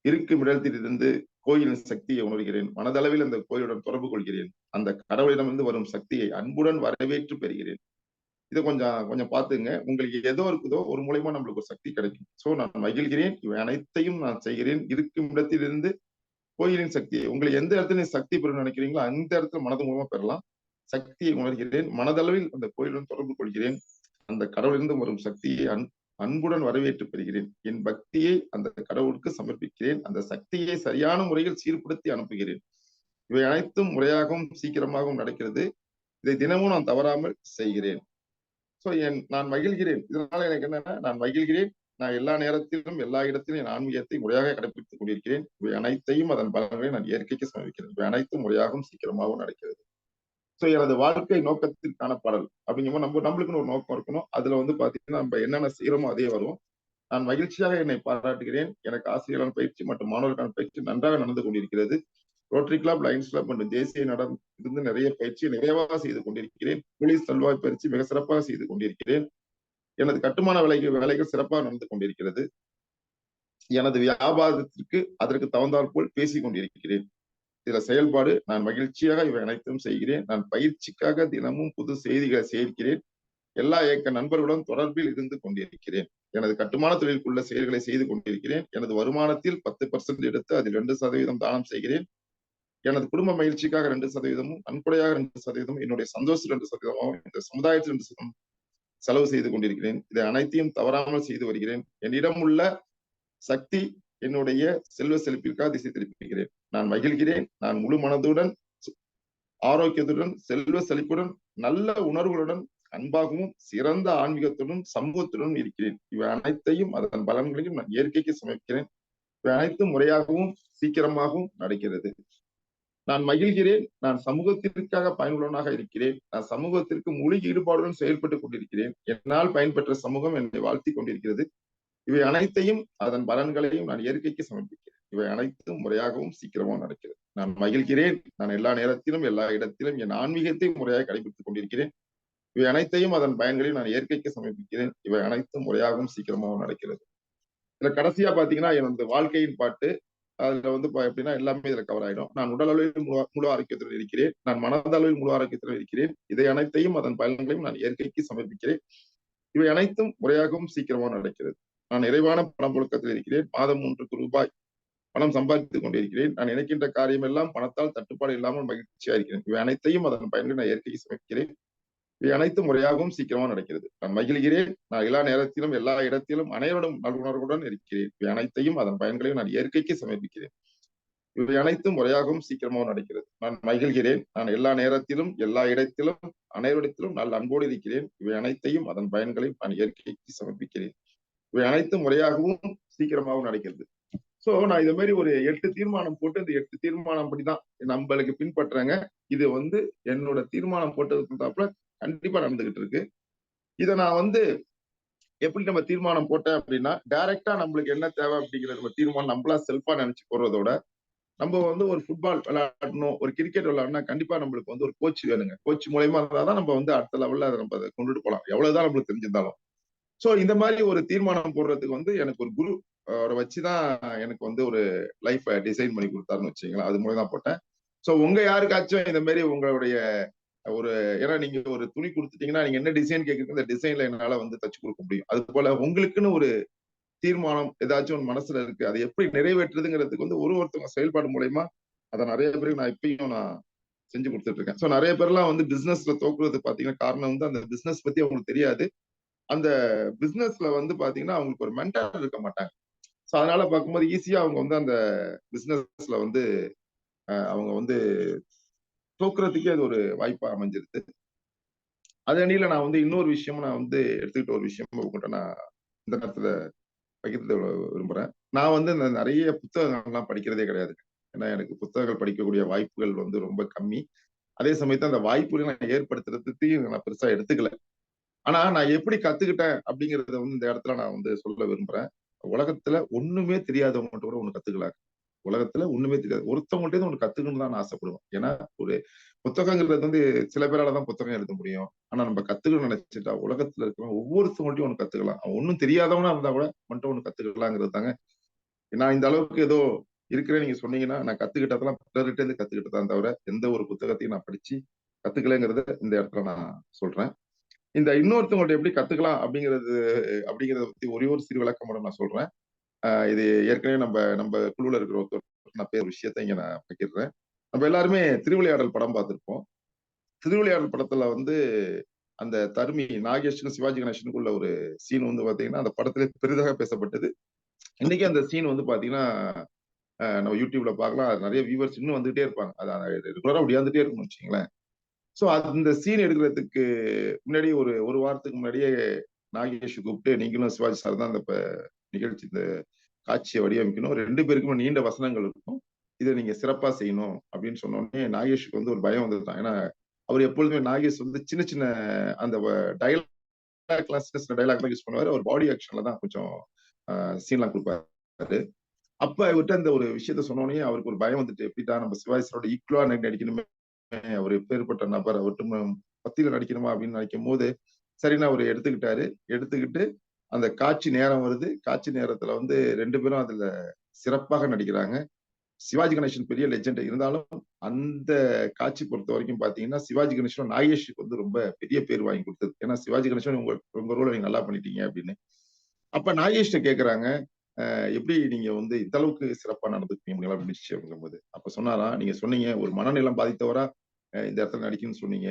இருக்கும் இடத்திலிருந்து கோயிலின் சக்தியை உணர்கிறேன். மனதளவில் அந்த கோயிலுடன் தொடர்பு கொள்கிறேன். அந்த கடவுளிடமிருந்து வரும் சக்தியை அன்புடன் வரவேற்று பெறுகிறேன். இதை கொஞ்சம் பாத்துங்க. உங்களுக்கு ஏதோ இருக்குதோ ஒரு மூலமா நம்மளுக்கு ஒரு சக்தி கிடைக்கும். சோ நான் மகிழ்கிறேன். இவை அனைத்தையும் நான் செய்கிறேன். இருக்கும் இடத்திலிருந்து கோயிலின் சக்தியை, உங்களை எந்த இடத்துல சக்தி பெறணும்னு நினைக்கிறீங்களோ அந்த இடத்துல மனது மூலமா பெறலாம். சக்தியை உணர்கிறேன். மனதளவில் அந்த கோயிலுடன் தொடர்பு கொள்கிறேன். அந்த கடவுளிலிருந்து வரும் சக்தியை அன்புடன் வரவேற்று பெறுகிறேன். என் பக்தியை அந்த கடவுளுக்கு சமர்ப்பிக்கிறேன். அந்த சக்தியை சரியான முறையில் சீர்படுத்தி அனுப்புகிறேன். இவை அனைத்தும் முறையாகவும் சீக்கிரமாகவும் நடக்கிறது. இதை தினமும் நான் தவறாமல் செய்கிறேன். சோ நான் மகிழ்கிறேன். இதனால எனக்கு என்னன்னா, நான் மகிழ்கிறேன். நான் எல்லா நேரத்திலும் எல்லா இடத்திலும் என் ஆன்மீகத்தை முறையாக கடைபிடித்துக் கொண்டிருக்கிறேன். இவை அனைத்தையும் அதன் பலன்களை நான் இயற்கைக்கு சமர்ப்பிக்கிறேன். இவை அனைத்தும் முறையாகவும் சீக்கிரமாகவும் நடக்கிறது. சோ எனது வாழ்க்கை நோக்கத்திற்கான பாடல் அப்படிங்கும்போது நம்மளுக்குன்னு ஒரு நோக்கம் இருக்கணும். அதுல பாத்தீங்கன்னா நம்ம என்னென்ன செய்யறோமோ அதே வரும். நான் மகிழ்ச்சியாக என்னை பாராட்டுகிறேன். எனக்கு ஆசிரியர்களான பயிற்சி மற்றும் மாணவர்களுக்கான பயிற்சி நன்றாக நடந்து கொண்டிருக்கிறது. ரோட்டரி கிளப், லயன்ஸ் கிளப் மற்றும் தேசிய இருந்து நிறைய பயிற்சி நிறைவாக செய்து கொண்டிருக்கிறேன். போலீஸ் நல்வாழ்வு பயிற்சி மிக சிறப்பாக செய்து கொண்டிருக்கிறேன். எனது கட்டுமான வேலைகள் சிறப்பாக நடந்து கொண்டிருக்கிறது. எனது வியாபாரத்திற்கு அதற்கு தகுந்தாற் போல் பேசிக் கொண்டிருக்கிறேன். இதுல செயல்பாடு, நான் மகிழ்ச்சியாக இவை அனைத்தும் செய்கிறேன். நான் பயிற்சிக்காக தினமும் புது செய்திகளை சேர்க்கிறேன். எல்லா இயக்க நண்பர்களுடன் தொடர்பில் இருந்து கொண்டிருக்கிறேன். எனது கட்டுமான தொழிலுக்குள்ள செயல்களை செய்து கொண்டிருக்கிறேன். எனது வருமானத்தில் 10% எடுத்து அதில் 2% தானம் செய்கிறேன். எனது குடும்ப மகிழ்ச்சிக்காக 2%, நன்கொடையாக 2%, என்னுடைய சந்தோஷம் 2%, இந்த சமுதாயத்தில் 2% செலவு செய்து கொண்டிருக்கிறேன். இதை அனைத்தையும் தவறாமல் செய்து வருகிறேன். என்னிடம் உள்ள சக்தி என்னுடைய செல்வ செழிப்பிற்காக திசை திருப்பிக்கிறேன். நான் மகிழ்கிறேன். நான் முழு மனதுடன், ஆரோக்கியத்துடன், செல்வ செழிப்புடன், நல்ல உணர்வுகளுடன், அன்பாகவும் சிறந்த ஆன்மீகத்துடன், சமூகத்துடன் இருக்கிறேன். இவை அனைத்தையும் அதன் பலன்களையும் நான் இயற்கைக்கு சமர்ப்பிக்கிறேன். இவை அனைத்தும் முறையாகவும் சீக்கிரமாகவும் நடக்கிறது. நான் மகிழ்கிறேன். நான் சமூகத்திற்காக பயனுள்ளவனாக இருக்கிறேன். நான் சமூகத்திற்கு முழு ஈடுபாடுடன் செயல்பட்டுக் கொண்டிருக்கிறேன். என்னால் பயன்பெற்ற சமூகம் என்னை வாழ்த்திக் கொண்டிருக்கிறது. இவை அனைத்தையும் அதன் பலன்களையும் நான் இயற்கைக்கு சமர்ப்பிக்கிறேன். இவை அனைத்தும் முறையாகவும் சீக்கிரமாகவும் நடக்கிறது. நான் மகிழ்கிறேன். நான் எல்லா நேரத்திலும் எல்லா இடத்திலும் என் ஆன்மீகத்தை முறையாக கடைபிடித்துக் கொண்டிருக்கிறேன். இவை அனைத்தையும் அதன் பயன்களையும் நான் இயற்கைக்கு சமர்ப்பிக்கிறேன். இவை அனைத்தும் முறையாகவும் சீக்கிரமாகவும் நடக்கிறது. இதுல கடைசியா பாத்தீங்கன்னா என்னோட வாழ்க்கையின் பாட்டு. அதுல வந்து எப்படின்னா எல்லாமே இதுல கவர் ஆயிடும். நான் உடல் அளவில் முழு ஆரோக்கியத்தில் இருக்கிறேன். நான் மனதளவில் முழு ஆரோக்கியத்தில் இருக்கிறேன். இதை அனைத்தையும் அதன் பலன்களையும் நான் இயற்கைக்கு சமர்ப்பிக்கிறேன். இவை அனைத்தும் முறையாகவும் சீக்கிரமாக நடக்கிறது. நான் நிறைவான பணப்புழக்கத்தில் இருக்கிறேன். மாதம் 3 ரூபாய் பணம் சம்பாதித்துக் கொண்டிருக்கிறேன். நான் நினைக்கின்ற காரியம் எல்லாம் பணத்தால் தட்டுப்பாடு இல்லாமல் மகிழ்ச்சியா இருக்கிறேன். இவை அனைத்தையும் அதன் பயன்களை நான் இயற்கைக்கு சமர்ப்பிக்கிறேன். இவை அனைத்தும் முறையாகவும் சீக்கிரமா நடக்கிறது. நான் மகிழ்கிறேன். நான் எல்லா நேரத்திலும் எல்லா இடத்திலும் அனைவரும் நல்வுணர்வுடன் இருக்கிறேன். இவை அனைத்தையும் அதன் பயன்களையும் நான் இயற்கைக்கு சமர்ப்பிக்கிறேன். இவை அனைத்தும் முறையாகவும் சீக்கிரமாக நடக்கிறது. நான் மகிழ்கிறேன். நான் எல்லா நேரத்திலும் எல்லா இடத்திலும் அனைவரிடத்திலும் நல்ல அன்போடு இருக்கிறேன். இவை அனைத்தையும் அதன் பயன்களையும் நான் இயற்கைக்கு சமர்ப்பிக்கிறேன். இவை அனைத்தும் முறையாகவும் சீக்கிரமாகவும் நடக்கிறது. சோ நான் இது மாதிரி ஒரு 8 தீர்மானம் போட்டு இந்த 8 தீர்மானம் படிதான் நம்மளுக்கு பின்பற்றுறாங்க. இது வந்து என்னோட தீர்மானம் போட்டதுக்கு தாப்புல கண்டிப்பா நடந்துகிட்டு இருக்கு. இதை நான் வந்து எப்படி நம்ம தீர்மானம் போட்டேன் அப்படின்னா, டைரக்டா நம்மளுக்கு என்ன தேவை அப்படிங்கிற நம்ம தீர்மானம் நம்மளா செல்ஃபா நினைச்சு போடுறதோட, நம்ம வந்து ஒரு ஃபுட்பால் விளையாடணும், ஒரு கிரிக்கெட் விளையாடணும்னா கண்டிப்பா நம்மளுக்கு வந்து ஒரு கோச் வேணுங்க. கோச் மூலயமா இருந்தாதான் நம்ம வந்து அடுத்த லெவல்ல அதை நம்ம கொண்டுட்டு போகலாம், எவ்வளவுதான் நம்மளுக்கு தெரிஞ்சிருந்தாலும். சோ இந்த மாதிரி ஒரு தீர்மானம் போடுறதுக்கு வந்து எனக்கு ஒரு குரு அவரை வச்சுதான் எனக்கு வந்து ஒரு லைஃப் டிசைன் பண்ணி கொடுத்தாருன்னு வச்சுங்களேன். அது மூலம் தான் போட்டேன். சோ உங்க யாருக்காச்சும் இந்த மாதிரி உங்களுடைய ஒரு ஏன்னா நீங்க ஒரு துணி கொடுத்துட்டீங்கன்னா நீங்க என்ன டிசைன் கேட்குறீங்க அந்த டிசைன்ல என்னால வந்து தச்சு கொடுக்க முடியும். அது போல உங்களுக்குன்னு ஒரு தீர்மானம் ஏதாச்சும் ஒரு மனசுல இருக்கு, அதை எப்படி நிறைவேற்றுறதுங்கிறதுக்கு வந்து ஒருத்தவங்க செயல்பாடு மூலயமா அதை நிறைய பேருக்கு நான் இப்பயும் நான் செஞ்சு கொடுத்துட்டு இருக்கேன். சோ நிறைய பேர்லாம் வந்து பிசினஸ்ல தோக்குறது பாத்தீங்கன்னா காரணம் வந்து அந்த பிசினஸ் பத்தி அவங்களுக்கு தெரியாது. அந்த பிசினஸ்ல வந்து பாத்தீங்கன்னா அவங்களுக்கு ஒரு மென்டார் இருக்க மாட்டாங்க. சோ அதனால பார்க்கும்போது ஈஸியா அவங்க வந்து அந்த பிசினஸ்ல வந்து அவங்க வந்து தோக்குறதுக்கே அது ஒரு வாய்ப்பா அமைஞ்சிருது. அதே அணியில நான் வந்து இன்னொரு விஷயம் நான் வந்து எடுத்துக்கிட்ட ஒரு விஷயம் உங்கள்கிட்ட நான் இந்த நேரத்துல பகிர்ந்து விரும்புறேன். நான் வந்து இந்த நிறைய புத்தகங்கள்லாம் படிக்கிறதே கிடையாது. ஏன்னா எனக்கு புத்தகங்கள் படிக்கக்கூடிய வாய்ப்புகள் வந்து ரொம்ப கம்மி. அதே சமயத்துல அந்த வாய்ப்புகளை நான் ஏற்படுத்துறதுக்கு நான் பெருசா எடுத்துக்கல. ஆனா நான் எப்படி கத்துக்கிட்டேன் அப்படிங்கறத வந்து இந்த இடத்துல நான் வந்து சொல்ல விரும்புறேன். உலகத்துல ஒண்ணுமே தெரியாதவங்கள்ட்ட கூட ஒண்ணு கத்துக்கலாம். உலகத்துல ஒண்ணுமே தெரியாது, ஒருத்தவங்கள்ட்ட இருந்து ஒண்ணு கத்துக்கணும்னு தான் நான் ஆசைப்படுவேன். ஏன்னா ஒரு புத்தகங்கிறது வந்து சில பேரால தான் புத்தகம் எழுத முடியும். ஆனா நம்ம கத்துக்கணும்னு நினைச்சிட்டா உலகத்துல இருக்கிற ஒவ்வொருத்தவங்கள்ட்டையும் ஒண்ணு கத்துக்கலாம். அவன் ஒன்னும் தெரியாதவனா இருந்தா கூட மட்டும் ஒண்ணு கத்துக்கலாங்கிறது தாங்க. நான் இந்த அளவுக்கு ஏதோ இருக்கிறேன் நீங்க சொன்னீங்கன்னா நான் கத்துக்கிட்டதெல்லாம் பிறர்கிட்ட இருந்து கத்துக்கிட்டதான் தவிர எந்த ஒரு புத்தகத்தையும் நான் படிச்சு கத்துக்கலைங்கிறத இந்த இடத்துல நான் சொல்றேன். இந்த இன்னொருத்தவங்கள்ட்ட எப்படி கத்துக்கலாம் அப்படிங்கறத பத்தி ஒரே ஒரு சிறு விளக்கம் மட்டும் நான் சொல்றேன். இது ஏற்கனவே நம்ம குழுல இருக்கிற ஒருத்தர் நான் பேர் விஷயத்த இங்க நான் பகிர்றேன். நம்ம எல்லாருமே திருவிளையாடல் படம் பார்த்திருப்போம். திருவிளையாடல் படத்துல வந்து அந்த தருமி நாகேஷனும் சிவாஜி கணேசனுக்குள்ள ஒரு சீன் வந்து பாத்தீங்கன்னா அந்த படத்திலே பெரிதாக பேசப்பட்டது. இன்னைக்கு அந்த சீன் வந்து பாத்தீங்கன்னா நம்ம யூடியூப்ல பார்க்கலாம். அது நிறைய வியூவர்ஸ் இன்னும் வந்துகிட்டே இருப்பாங்க. அது ரெகுலரா ஒடியாந்துட்டே இருக்கும்னு வச்சுங்களேன். சோ அந்த சீன் எடுக்கிறதுக்கு முன்னாடி ஒரு வாரத்துக்கு முன்னாடியே நாகேஷ் கூப்பிட்டு நீங்களும் சிவாஜி சார் தான் இந்த நிகழ்ச்சி இந்த காட்சியை வடிவமைக்கணும், 2 பேருக்குமே நீண்ட வசனங்கள் இருக்கும், இதை நீங்க சிறப்பா செய்யணும் அப்படின்னு சொன்ன உடனே நாகேஷுக்கு வந்து ஒரு பயம் வந்துதான். ஏன்னா அவர் எப்பொழுதுமே நாகேஷ் வந்து சின்ன சின்ன அந்த டைலாக்லாம் சின்ன சின்ன டைலாக் தான் யூஸ் பண்ணுவாரு. அவர் பாடி ஆக்ஷன்ல தான் கொஞ்சம் சீன்லாம் கொடுப்பாரு. அப்ப அவர்கிட்ட அந்த ஒரு விஷயத்த சொன்னோடனே அவருக்கு ஒரு பயம் வந்துட்டு, எப்படிட்டா நம்ம சிவாஜி சாரோட ஈக்குவலா நடிக்கணுமே, அவர் எப்பேற்பட்ட நபர், அவர்கிட்ட பத்தியில நடிக்கணுமா அப்படின்னு நினைக்கும் போது சரின்னு அவர் எடுத்துக்கிட்டு அந்த காட்சி நேரம் வருது. காட்சி நேரத்துல வந்து 2 பேரும் அதுல சிறப்பாக நடிக்கிறாங்க. சிவாஜி கணேசன் பெரிய லெஜெண்ட் இருந்தாலும் அந்த காட்சி பொறுத்த வரைக்கும் பாத்தீங்கன்னா சிவாஜி கணேசன் நாகேஷுக்கு வந்து ரொம்ப பெரிய பேர் வாங்கி கொடுத்தது. ஏன்னா சிவாஜி கணேசன் உங்க ரோல நீங்க நல்லா பண்ணிட்டீங்க அப்படின்னு. அப்ப நாகேஷ்ட கேக்குறாங்க, எப்படி நீங்க வந்து இந்த அளவுக்கு சிறப்பா நடந்துக்கிறீங்களா அப்படின்னு அப்படிங்கும்போது அப்ப சொன்னாராம், நீங்க சொன்னீங்க ஒரு மனநிலம் பாதித்தவரா இந்த இடத்துல நடிக்கணும்னு சொன்னீங்க.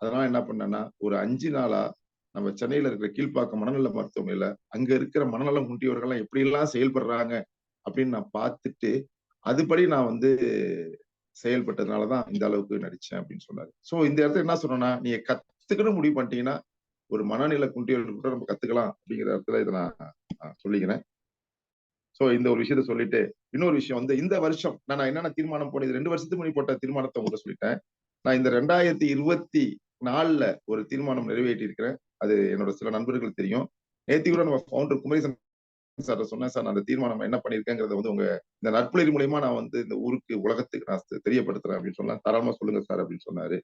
அதனால என்ன பண்ணேன்னா ஒரு 5 நாளா நம்ம சென்னையில இருக்கிற கீழ்ப்பாக்கம் மனநல மருத்துவமனையில அங்க இருக்கிற மனநலம் குன்றியவர்கள் எப்படி எல்லாம் செயல்படுறாங்க அப்படின்னு நான் பார்த்துட்டு அதுபடி நான் வந்து செயல்பட்டதுனாலதான் இந்த அளவுக்கு நடிச்சேன் அப்படின்னு சொன்னாரு. சோ இந்த இடத்துல என்ன சொன்னோம்னா, நீங்க கத்துக்கணும் முடிவு பண்ணிட்டீங்கன்னா ஒரு மனநிலை குன்றியவர்கள் கூட நம்ம கத்துக்கலாம் அப்படிங்கிற இடத்துல இதை நான் சொல்லிக்கிறேன். சோ இந்த ஒரு விஷயத்த சொல்லிட்டு இன்னொரு விஷயம் வந்து இந்த வருஷம் நான் என்னென்ன தீர்மானம் போனது 2 வருஷத்துக்கு முன்னாடி போட்ட தீர்மானத்தை உங்கள்கிட்ட சொல்லிட்டேன். நான் இந்த 2024 ஒரு தீர்மானம் நிறைவேற்றி இருக்கிறேன். அது என்னோட சில நண்பர்கள் தெரியும். நேத்தி கூட நம்ம ஃபவுண்டர் குமரேசன் சார் சொன்னேன், சார் நான் அந்த தீர்மானம் என்ன பண்ணியிருக்கேங்கிறத வந்து உங்க இந்த நற்புலரி மூலியமா நான் வந்து இந்த ஊருக்கு உலகத்துக்கு நான் தெரியப்படுத்துறேன் அப்படின்னு சொன்னா, தாராளமா சொல்லுங்க சார் அப்படின்னு சொன்னாரு.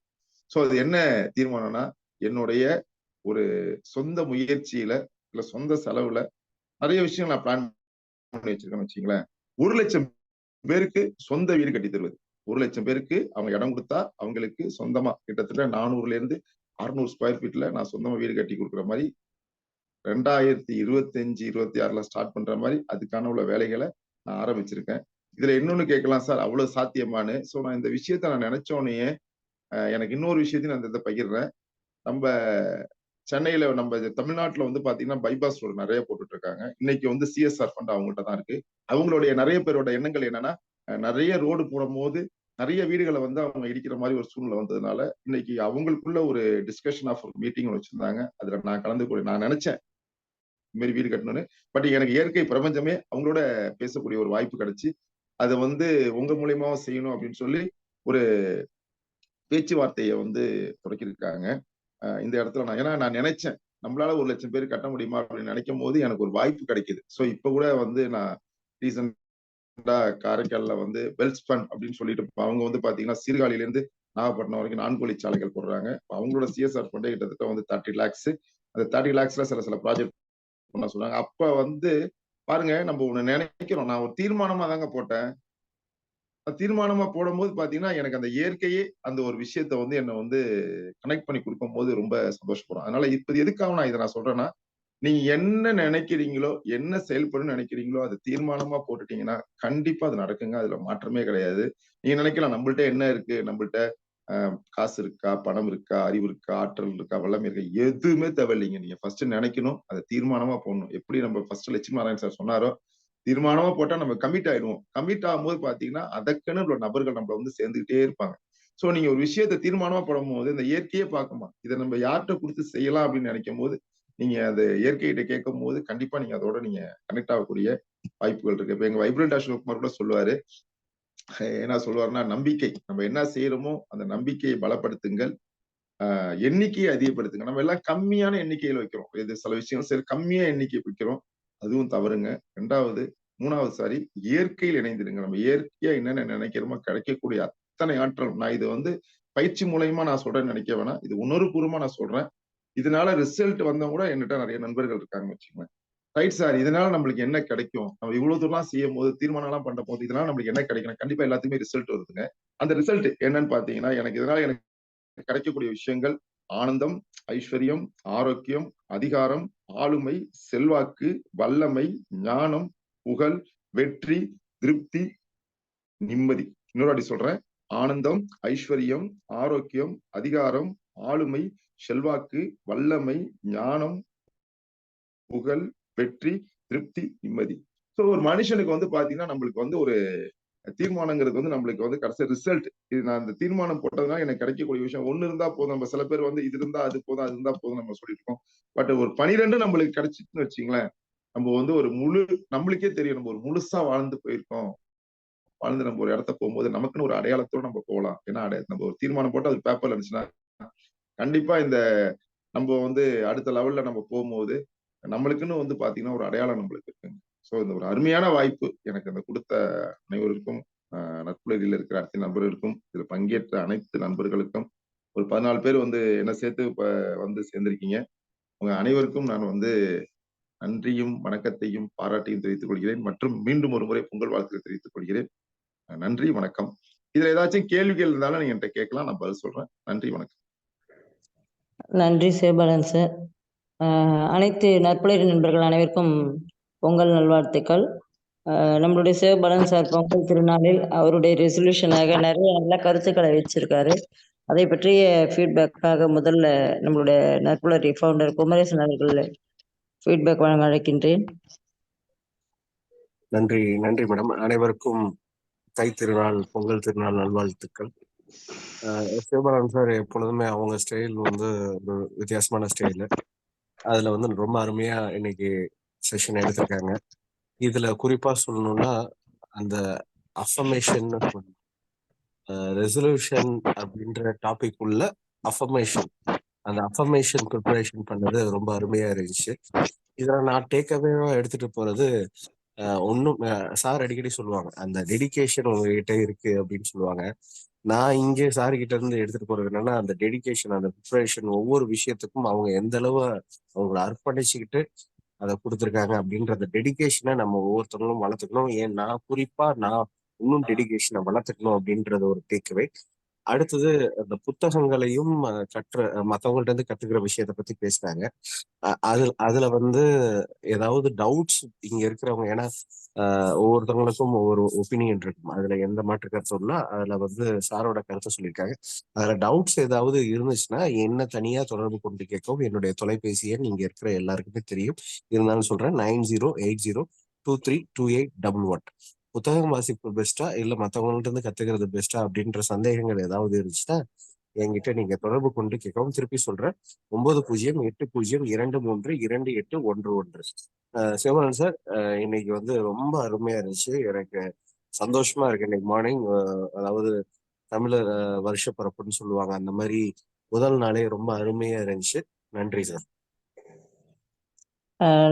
சோ அது என்ன தீர்மானம்னா, என்னுடைய ஒரு சொந்த முயற்சியில இல்ல சொந்த செலவுல நிறைய விஷயம் நான் பிளான் பண்ணி வச்சிருக்கேன்னு வச்சுங்களேன். 1 லட்சம் பேருக்கு சொந்த வீடு கட்டி தருவது. 1 லட்சம் பேருக்கு அவங்க இடம் கொடுத்தா அவங்களுக்கு சொந்தமா கிட்டத்தட்ட 400ல இருந்து 600 ஸ்கொயர் ஃபீட்ல நான் சொந்தமா வீடு கட்டி கொடுக்குற மாதிரி 2025-26ல ஸ்டார்ட் பண்ற மாதிரி அதுக்கான உள்ள வேலைகளை நான் ஆரம்பிச்சிருக்கேன். இதுல இன்னொன்னு கேட்கலாம் சார், அவ்வளவு சாத்தியமானு. சோ நான் இந்த விஷயத்த நான் நினைச்சோடனே எனக்கு இன்னொரு விஷயத்தையும் நான் இந்த பகிர்றேன். நம்ம சென்னையில நம்ம தமிழ்நாட்டுல வந்து பாத்தீங்கன்னா பைபாஸ் ரோடு நிறைய போட்டுட்டு இருக்காங்க. இன்னைக்கு வந்து சிஎஸ்ஆர் ஃபண்ட் அவங்கள்ட்ட தான் இருக்கு. அவங்களுடைய நிறைய பேரோட எண்ணங்கள் என்னன்னா, நிறைய ரோடு போடும்போது நிறைய வீடுகளை வந்து அவங்க இடிக்கிற மாதிரி ஒரு சூழ்நிலை வந்ததுனால இன்னைக்கு அவங்களுக்குள்ள ஒரு டிஸ்கஷன் ஆஃப் மீட்டிங் வச்சிருந்தாங்க. அதுல நான் கலந்து நான் நினைச்சேன் இந்த மாதிரி வீடு கட்டணும்னு. பட் எனக்கு இயற்கை பிரபஞ்சமே அவங்களோட பேசக்கூடிய ஒரு வாய்ப்பு கிடைச்சு அதை வந்து உங்க மூலியமாவும் செய்யணும் அப்படின்னு சொல்லி ஒரு பேச்சுவார்த்தையை வந்து தொடக்கியிருக்காங்க. இந்த இடத்துல நான் நினைச்சேன் நம்மளால 1 லட்சம் பேர் கட்ட முடியுமா அப்படின்னு நினைக்கும் போது எனக்கு ஒரு வாய்ப்பு கிடைக்குது. சோ இப்ப கூட வந்து நான் ரீசெண்டா காரைக்கால்ல வந்து வெல்ஸ் ஃபண்ட் அப்படின்னு சொல்லிட்டு அவங்க வந்து பாத்தீங்கன்னா சீர்காழியில இருந்து நாகப்பட்டினம் வரைக்கும் 4 வழி சாலைகள் போடுறாங்க. அவங்களோட சிஎஸ்ஆர் ஃபண்டே கிட்டத்தட்ட வந்து 30 lakhs. அந்த 30 lakhsல சில ப்ராஜெக்ட் பண்ண சொன்னாங்க. அப்ப வந்து பாருங்க, நம்ம ஒண்ணு நினைக்கிறோம். நான் ஒரு தீர்மானமா தாங்க போட்டேன். தீர்மானமா போடும்போது பாத்தீங்கன்னா எனக்கு அந்த இயற்கையே அந்த ஒரு விஷயத்த வந்து என்ன வந்து கனெக்ட் பண்ணி கொடுக்கும் போது ரொம்ப சந்தோஷப்படுறோம். அதனால இப்ப எதுக்காக நான் இதை நான் சொல்றேன்னா, நீங்க என்ன நினைக்கிறீங்களோ, என்ன செயல்படும் நினைக்கிறீங்களோ அது தீர்மானமா போட்டுட்டீங்கன்னா கண்டிப்பா அது நடக்குங்க. அதுல மாற்றமே கிடையாது. நீங்க நினைக்கலாம் நம்மள்ட்ட என்ன இருக்கு, நம்மள்ட்ட காசு இருக்கா, பணம் இருக்கா, அறிவு இருக்கா, ஆற்றல் இருக்கா, வல்லமை இருக்கா, எதுவுமே தேவையில்லைங்க. நீங்க ஃபர்ஸ்ட் நினைக்கணும், அதை தீர்மானமா போடணும். எப்படி நம்ம ஃபர்ஸ்ட் லட்சுமி நாராயண் சார் சொன்னாரோ, தீர்மானமா போட்டா நம்ம கமிட் ஆயிடுவோம். கமிட் ஆகும்போது பாத்தீங்கன்னா அதற்கென உள்ள நபர்கள் நம்மள வந்து சேர்ந்துகிட்டே இருப்பாங்க. சோ நீங்க ஒரு விஷயத்தை தீர்மானமா போடும் போது இந்த இயற்கையே பார்க்குமா, இதை நம்ம யார்கிட்ட கொடுத்து செய்யலாம் அப்படின்னு நினைக்கும் போது நீங்க அந்த இயற்கையிட்ட கேட்கும் போது கண்டிப்பா நீங்க அதோட நீங்க கனெக்ட் ஆகக்கூடிய வாய்ப்புகள் இருக்கு. இப்ப எங்க வைப்ரண்ட் அசோக்குமார் கூட சொல்லுவாரு, என்ன சொல்லுவாருன்னா, நம்பிக்கை, நம்ம என்ன செய்யறோமோ அந்த நம்பிக்கையை பலப்படுத்துங்கள், எண்ணிக்கையை அதிகப்படுத்துங்க. நம்ம எல்லாம் கம்மியான எண்ணிக்கையில வைக்கிறோம். இது சில விஷயம் சரி கம்மியா எண்ணிக்கை வைக்கிறோம், அதுவும் தவறுங்க. 3வது சாரி, இயற்கையில் இணைந்துடுங்க. நம்ம இயற்கையா என்னென்ன நினைக்கிறோமோ கிடைக்கக்கூடிய அத்தனை ஆற்றல். நான் இது வந்து பயிற்சி மூலயமா நான் சொல்றேன்னு நினைக்க வேணாம், இது உணர்வுபூர்வமா நான் சொல்றேன். இதனால ரிசல்ட் வந்தவங்க கூட என்கிட்ட நிறைய நண்பர்கள் இருக்காங்க வச்சுக்கோங்க. ரைட் சார், இதனால நம்மளுக்கு என்ன கிடைக்கும், நம்ம இவ்வளவு தூரம் செய்யும் போது தீர்மானம் எல்லாம் பண்ற போது இதனால நம்மளுக்கு என்ன கிடைக்கும், கண்டிப்பா எல்லாத்துக்குமே ரிசல்ட் வருதுங்க. அந்த ரிசல்ட் என்னன்னு பாத்தீங்கன்னா, இதனால எனக்கு கிடைக்கக்கூடிய விஷயங்கள் ஆனந்தம், ஐஸ்வர்யம், ஆரோக்கியம், அதிகாரம், ஆளுமை, செல்வாக்கு, வல்லமை, ஞானம், புகழ், வெற்றி, திருப்தி, நிம்மதி. இன்னொரு வாட்டி சொல்றேன், ஆனந்தம், ஐஸ்வர்யம், ஆரோக்கியம், அதிகாரம், ஆளுமை, செல்வாக்கு, வல்லமை, ஞானம், புகழ், வெற்றி, திருப்தி, நிம்மதி. சோ ஒரு மனுஷனுக்கு வந்து பாத்தீங்கன்னா நம்மளுக்கு வந்து ஒரு தீர்மானங்கிறது வந்து நம்மளுக்கு வந்து கடைசி ரிசல்ட். இது நான் இந்த தீர்மானம் போட்டதுனால எனக்கு கிடைக்கக்கூடிய விஷயம் ஒண்ணு இருந்தா போதும். நம்ம சில பேர் வந்து இது இருந்தா அது போதும், அது இருந்தா போதும் நம்ம சொல்லிட்டு இருக்கோம். பட் ஒரு 12 நம்மளுக்கு கிடைச்சிட்டுன்னு வச்சுங்களேன், நம்ம வந்து ஒரு நம்மளுக்கே தெரியும் நம்ம ஒரு முழுசா வாழ்ந்து போயிருக்கோம். வாழ்ந்து நம்ம ஒரு இடத்த போகும்போது நமக்குன்னு ஒரு அடையாளத்தோட நம்ம போகலாம். ஏன்னா நம்ம ஒரு தீர்மானம் போட்டு அது பேப்பர்ல இருந்துச்சுன்னா கண்டிப்பா இந்த நம்ம வந்து அடுத்த லெவல்ல நம்ம போகும்போது நம்மளுக்குன்னு வந்து பாத்தீங்கன்னா ஒரு அடையாளம் நம்மளுக்கு இருக்குங்க. சோ இந்த ஒரு அருமையான வாய்ப்பு எனக்கு அந்த கொடுத்த அனைவருக்கும், நட்புலகில் இருக்கிற அனைத்து நண்பர்களுக்கும், இதுல பங்கேற்ற அனைத்து நண்பர்களுக்கும், ஒரு 14 பேர் வந்து என்ன சேர்த்து வந்து சேர்ந்திருக்கீங்க. உங்க அனைவருக்கும் நான் வந்து நன்றியும் வணக்கத்தையும் பாராட்டியும் தெரிவித்துக் கொள்கிறேன். மற்றும் மீண்டும் ஒரு முறை பொங்கல் வாழ்த்துக்களை தெரிவித்துக் கொள்கிறேன். நன்றி, வணக்கம். இதுல ஏதாச்சும் கேள்விகள் இருந்தாலும் நீங்க என்கிட்ட கேட்கலாம், நான் பதில் சொல்றேன். நன்றி, வணக்கம். நன்றி சிவபாலன் சார். அனைத்து நற்புலரி நண்பர்கள் அனைவருக்கும் பொங்கல் நல்வாழ்த்துக்கள். நம்மளுடைய சிவபாலன் சார் பொங்கல் திருநாளில் அவருடைய ரெசல்யூஷனாக நிறைய நல்ல கருத்துக்களை வச்சிருக்காரு. அதை பற்றிய ஃபீட்பேக்காக முதல்ல நம்மளுடைய நற்புலரி ஃபவுண்டர் குமரேசன் அவர்கள் ஃபீட்பேக் வழங்க அழைக்கின்றேன். நன்றி மேடம். அனைவருக்கும் தை திருநாள், பொங்கல் திருநாள் நல்வாழ்த்துக்கள். சிவபாலன் சார் எப்பொழுதுமே அவங்க ஸ்டைல் வந்து ஒரு வித்தியாசமான ஸ்டைலு. அதுல வந்து ரொம்ப அருமையா இன்னைக்கு செஷன் எடுத்திருக்காங்க. இதுல குறிப்பா சொல்லணும்னா அந்த அஃபர்மேஷன் ரெசல்யூஷன் அப்படின்ற டாபிக் உள்ள அஃபர்மேஷன், அந்த அஃபர்மேஷன் ப்ரிப்பரேஷன் பண்ணது ரொம்ப அருமையா இருந்துச்சு. இதில் நான் டேக்அவேவா எடுத்துட்டு போறது ஒன்றும் சார் அடிக்கடி சொல்லுவாங்க, அந்த டெடிகேஷன் உங்ககிட்ட இருக்கு அப்படின்னு சொல்லுவாங்க. நான் இங்கே சார் கிட்ட இருந்து எடுத்துட்டு போறது என்னன்னா, அந்த டெடிகேஷன், அந்த ப்ரிப்பரேஷன், ஒவ்வொரு விஷயத்துக்கும் அவங்க எந்த அளவு அவங்களை அர்ப்பணிச்சுக்கிட்டு அதை கொடுத்துருக்காங்க அப்படின்ற அந்த டெடிகேஷனை நம்ம ஒவ்வொருத்தவங்களும் வளர்த்துக்கணும். ஏன் நான் குறிப்பா நான் இன்னும் டெடிகேஷனை வளர்த்துக்கணும் அப்படின்றது ஒரு டேக்அவே. அடுத்தது அந்த புத்தகங்களையும் மற்றவங்கள்ட்ட இருந்து கத்துக்கிற விஷயத்த பத்தி பேசினாங்க. அதுல வந்து ஏதாவது டவுட்ஸ் இங்க இருக்கிறவங்க, ஏன்னா ஒவ்வொருத்தவங்களுக்கும் ஒவ்வொரு ஒப்பீனியன் இருக்கும், அதுல எந்த மாற்று கருத்தும் இல்லை. அதுல வந்து சாரோட கருத்தை சொல்லியிருக்காங்க. அதுல டவுட்ஸ் ஏதாவது இருந்துச்சுன்னா என்ன தனியா தொடர்பு கொண்டு கேட்கவும் என்னுடைய தொலைபேசி எண் இங்க இருக்கிற எல்லாருக்குமே தெரியும். இருந்தாலும் சொல்றேன், 9080232811. புத்தகம் வாசிப்பு பெஸ்டா இல்ல மற்றவங்கள்ட்ட இருந்து கத்துக்கிறது பெஸ்டா அப்படின்ற சந்தேகங்கள் ஏதாவது இருந்துச்சுன்னா என்கிட்ட நீங்க தொடர்பு கொண்டு கேட்கவும். திருப்பி சொல்றேன், 9080232811. சிவபாலன் சார், இன்னைக்கு வந்து ரொம்ப அருமையா இருந்துச்சு. எனக்கு சந்தோஷமா இருக்கு. இன்னைக்கு மார்னிங், அதாவது தமிழர் வருஷ பிறப்புன்னு சொல்லுவாங்க, அந்த மாதிரி முதல் நாளே ரொம்ப அருமையா இருந்துச்சு. நன்றி சார்.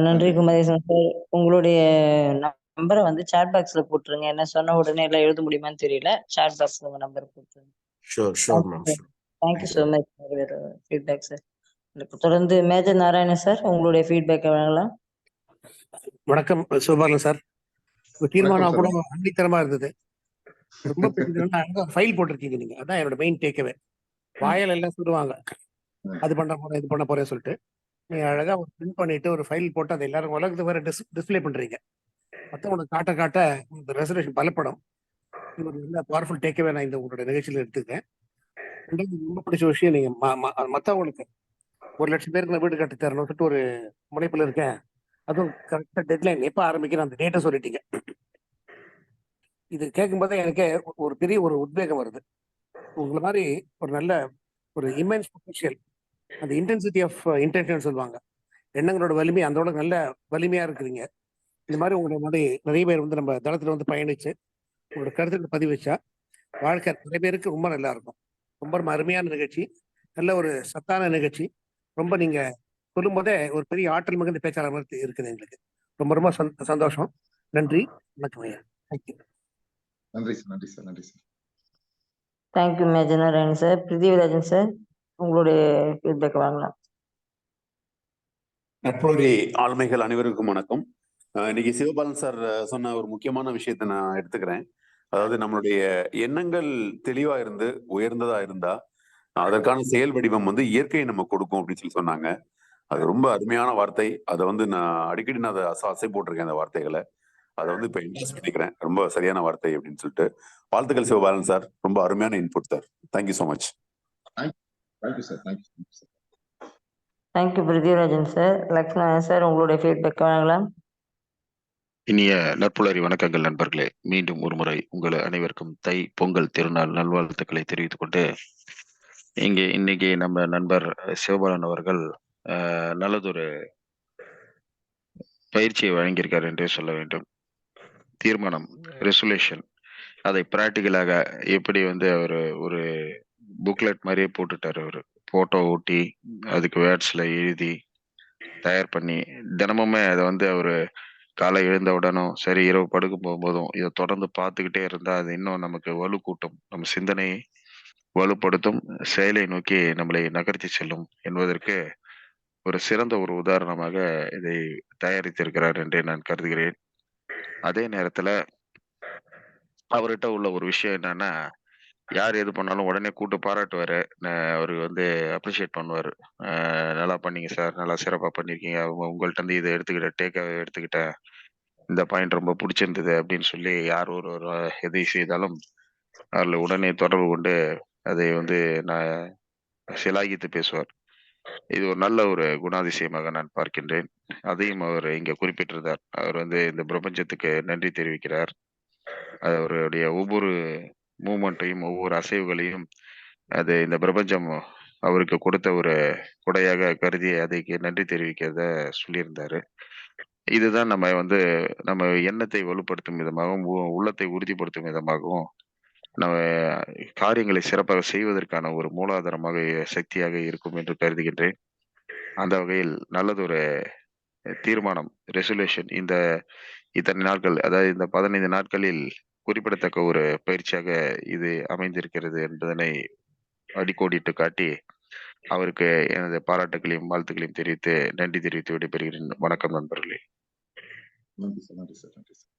நன்றி குமரேசன் சார். உங்களுடைய நம்பரை வந்து சாட் பாக்ஸ்ல போட்டுருங்க. என்ன சொன்ன உடனே எல்லாம் எழுத முடியுமான்னு தெரியல. சாட் பாக்ஸ்ல உங்க நம்பர் போட்டுருங்க. Sure ma'am. Thank you so much for feedback sir. தொடர்ந்து மேஜர் நாராயணன் சார், உங்களுடைய ஃபீட்பேக்கை வழங்கலாம். வணக்கம் சிவபாலன் சார். தீர்மானம் வணக்கம் கூட அன்பித்தரமா இருந்தது. ரொம்ப பிடிச்சதுன்னா ஃபைல் போட்டிருக்கீங்க நீங்க, அதான் என்னோட மெயின் டேக்அவே. வாயல் எல்லாம் சொல்லுவாங்க அது பண்ண போறேன் இது பண்ண போறேன்னு சொல்லிட்டு, நீங்க அழகா ஒரு பிரிண்ட் பண்ணிட்டு ஒரு ஃபைல் போட்டு அதை எல்லாரும் உலகத்துக்கு வேற டிஸ்பிளே பண்றீங்க. மற்றவங்களுக்கு காட்ட காட்ட இந்த ரெசல்யூஷன் பலப்படும். இது ஒரு நல்ல பவர்ஃபுல் டேக்அவே நான் இந்த உங்களோட நிகழ்ச்சியில் எடுத்துக்கேன். ரொம்ப பிடிச்ச விஷயம், நீங்க மற்றவங்களுக்கு 1,00,000 பேருக்கு நான் வீடு கட்டி தரணும்னு சொல்லிட்டு ஒரு முனைப்பில் இருக்கேன். அதுவும் கரெக்டாக டெட்லைன் எப்போ ஆரம்பிக்கிறேன் அந்த டேட்டை சொல்லிட்டீங்க. இது கேட்கும்போது எனக்கு ஒரு பெரிய ஒரு உத்வேகம் வருது. உங்களை மாதிரி ஒரு நல்ல ஒரு இமென்ஸ் பொட்டன்ஷியல், அந்த இன்டென்சிட்டி ஆஃப் இன்டென்ஷன் சொல்லுவாங்க, எண்ணங்களோட வலிமை அதோட நல்ல வலிமையா இருக்கிறீங்க. இந்த மாதிரி உங்களை மாதிரி நிறைய பேர் வந்து நம்ம தளத்துல வந்து பயணிச்சு உங்களோட கருத்துக்களை பதிவு வச்சா வாழ்க்கை நிறைய பேருக்கு ரொம்ப நல்லா இருக்கும். ரொம்ப அருமையான நிகழ்ச்சி, நல்ல ஒரு சத்தான நிகழ்ச்சி. ரொம்ப நீங்க சொல்லும் போதே ஒரு பெரிய ஆற்றல் மிகுந்த பேச்சாளர் மாதிரி இருக்குது எங்களுக்கு. ரொம்ப ரொம்ப சந்தோஷம். நன்றி, வணக்கம் ஐயா. தேங்க்யூ. நன்றி சார். நன்றி சார். நன்றி sir. Thank you major Narayanan sir. Prithvirajan sir, உங்களுடைய ஃபீட்பேக் வாங்கலாம். நட்புறி ஆளுமைகள் அனைவருக்கும் வணக்கம். இன்னைக்கு சிவபாலன் சார் சொன்ன ஒரு முக்கியமான விஷயத்தை நான் எடுத்துக்கிறேன். அதாவது நம்மளுடைய எண்ணங்கள் தெளிவா இருந்து உயர்ந்ததா இருந்தா அதற்கான செயல் வடிவம் வந்து இயற்கையை நம்ம கொடுக்கும் அப்படின்னு சொல்லி சொன்னாங்க. அது ரொம்ப அருமையான வார்த்தை. அதை வந்து நான் அடிக்கடி நான் அதை அசை போட்டிருக்கேன் அந்த வார்த்தைகளை. அதை வந்து இப்ப இன்ட்ரெஸ்ட் பண்ணிக்கிறேன். ரொம்ப சரியான வார்த்தை அப்படின்னு சொல்லிட்டு. வாழ்த்துக்கள் சிவபாலன் சார், ரொம்ப அருமையான input sir. Thank you so much. Thank you sir. Thank you sir. Thank you Prithvirajan sir. Lakshmanan sir, உங்களுடைய ஃபீட்பேக் வழங்கலாம். இனிய நட்புலரி வணக்கங்கள் நண்பர்களே. மீண்டும் ஒரு முறை உங்கள் அனைவருக்கும் தை பொங்கல் திருநாள் நல்வாழ்த்துக்களை தெரிவித்துக் கொண்டு, இன்னைக்கு நம்ம நண்பர் சிவபாலன் அவர்கள் நல்லதொரு பயிற்சியை வழங்கியிருக்கார் என்றே சொல்ல வேண்டும். தீர்மானம், ரெசல்யூஷன், அதை பிராக்டிக்கலாக எப்படி வந்து அவர் ஒரு புக்லெட் மாதிரியே போட்டுட்டார். அவர் போட்டோ ஊட்டி அதுக்கு வேர்ட்ஸ்ல எழுதி தயார் பண்ணி தினமுமே அதை வந்து அவரு காலை எழுந்த உடனும் சரி இரவு படுக்கும் போகும்போதும் இதை தொடர்ந்து பார்த்துக்கிட்டே இருந்தா அது இன்னும் நமக்கு வலு கூட்டும், நம்ம சிந்தனையை வலுப்படுத்தும், செயலை நோக்கி நம்மளை நகர்த்தி செல்லும் என்பதற்கு ஒரு சிறந்த ஒரு உதாரணமாக இதை தயாரித்திருக்கிறார் என்றே நான் கருதுகிறேன். அதே நேரத்துல அவர்கிட்ட உள்ள ஒரு விஷயம் என்னன்னா, யார் எது பண்ணாலும் உடனே கூட்டு பாராட்டுவாரு. அவரு வந்து அப்ரிஷியேட் பண்ணுவாரு. நல்லா பண்ணீங்க சார், நல்லா சிறப்பா பண்ணிருக்கீங்க, உங்கள்ட்ட இருந்து இதை எடுத்துக்கிட்டேன், இந்த பாயிண்ட் ரொம்ப பிடிச்சிருந்தது அப்படின்னு சொல்லி யார் ஒரு எதை செய்தாலும் அதில் உடனே தொடர்பு கொண்டு அதை வந்து நான் சிலாகித்து பேசுவார். இது ஒரு நல்ல ஒரு குணாதிசயமாக நான் பார்க்கின்றேன். அதையும் அவர் இங்க குறிப்பிட்டிருந்தார். அவர் வந்து இந்த பிரபஞ்சத்துக்கு நன்றி தெரிவிக்கிறார். அவருடைய ஒவ்வொரு மூமெண்ட்டையும் ஒவ்வொரு அசைவுகளையும் அது இந்த பிரபஞ்சம் அவருக்கு கொடுத்த ஒரு கொடையாக கருதி அதுக்கு நன்றி தெரிவிக்கிறத சொல்லியிருந்தாரு. இதுதான் நம்ம எண்ணத்தை வலுப்படுத்தும் விதமாகவும் உள்ளத்தை உறுதிப்படுத்தும் விதமாகவும் நம்ம காரியங்களை சிறப்பாக செய்வதற்கான ஒரு மூலாதாரமாக சக்தியாக இருக்கும் என்று கருதுகின்றேன். அந்த வகையில் நல்லதொரு தீர்மானம் ரெசல்யூஷன் இத்தனை நாட்கள், அதாவது இந்த 15 நாட்களில் குறிப்பிடத்தக்க ஒரு பயிற்சியாக இது அமைந்திருக்கிறது என்பதனை அடிக்கோடிட்டு காட்டி அவருக்கு எனது பாராட்டுகளையும் வாழ்த்துக்களையும் தெரிவித்து நன்றி தெரிவித்து விடைபெறுகிறேன். வணக்கம் நண்பர்களே. நன்றி சார், நன்றி சார், நன்றி சார்.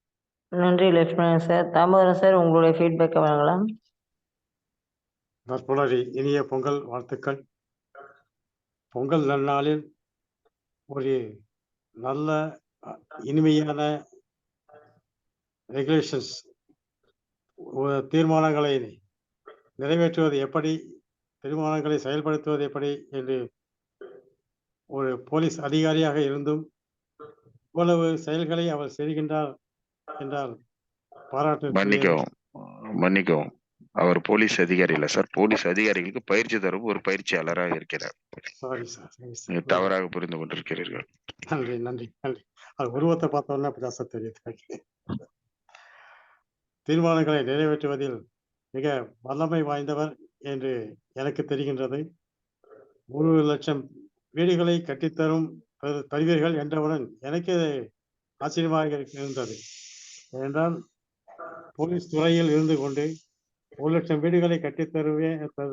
நன்றி லட்சுமணன் சார். தாமோதரன் சார், உங்களுடைய ஃபீட்பேக்கை வழங்கலாம். நற்புலரி இனிய பொங்கல் வாழ்த்துக்கள். பொங்கல் நன்னாளில் ஒரு நல்ல இனிமையான ரெகுலேஷன்ஸ் தீர்மானங்களை நிறைவேற்றுவது எப்படி, தீர்மானங்களை செயல்படுத்துவது எப்படி என்று ஒரு போலீஸ் அதிகாரியாக இருந்தும் இவ்வளவு செயல்களை அவர் செய்கின்றார் என்றால் பாராட்டு. மன்னிக்கவும், அவர் போலீஸ் அதிகாரி இல்ல சார். போலீஸ் அதிகாரிகளுக்கு பயிற்சி தரும் ஒரு பயிற்சியாளராக இருக்கிறார். சாரி சார், தவறாக புரிந்து கொண்டிருக்கிறீர்கள். நன்றி நன்றி நன்றி. அது உருவத்தை பார்த்தோன்னா அப்படிதான் சார் தெரியுது. தீர்மானங்களை நிறைவேற்றுவதில் மிக வல்லமை வாய்ந்தவர் என்று எனக்கு தெரிகின்றது. 1,00,000 வீடுகளை கட்டித்தரும் தருவீர்கள் என்றவுடன் எனக்கு ஆச்சரியமாக இருந்தது. ஏனென்றால் போலீஸ் துறையில் இருந்து கொண்டு 1,00,000 வீடுகளை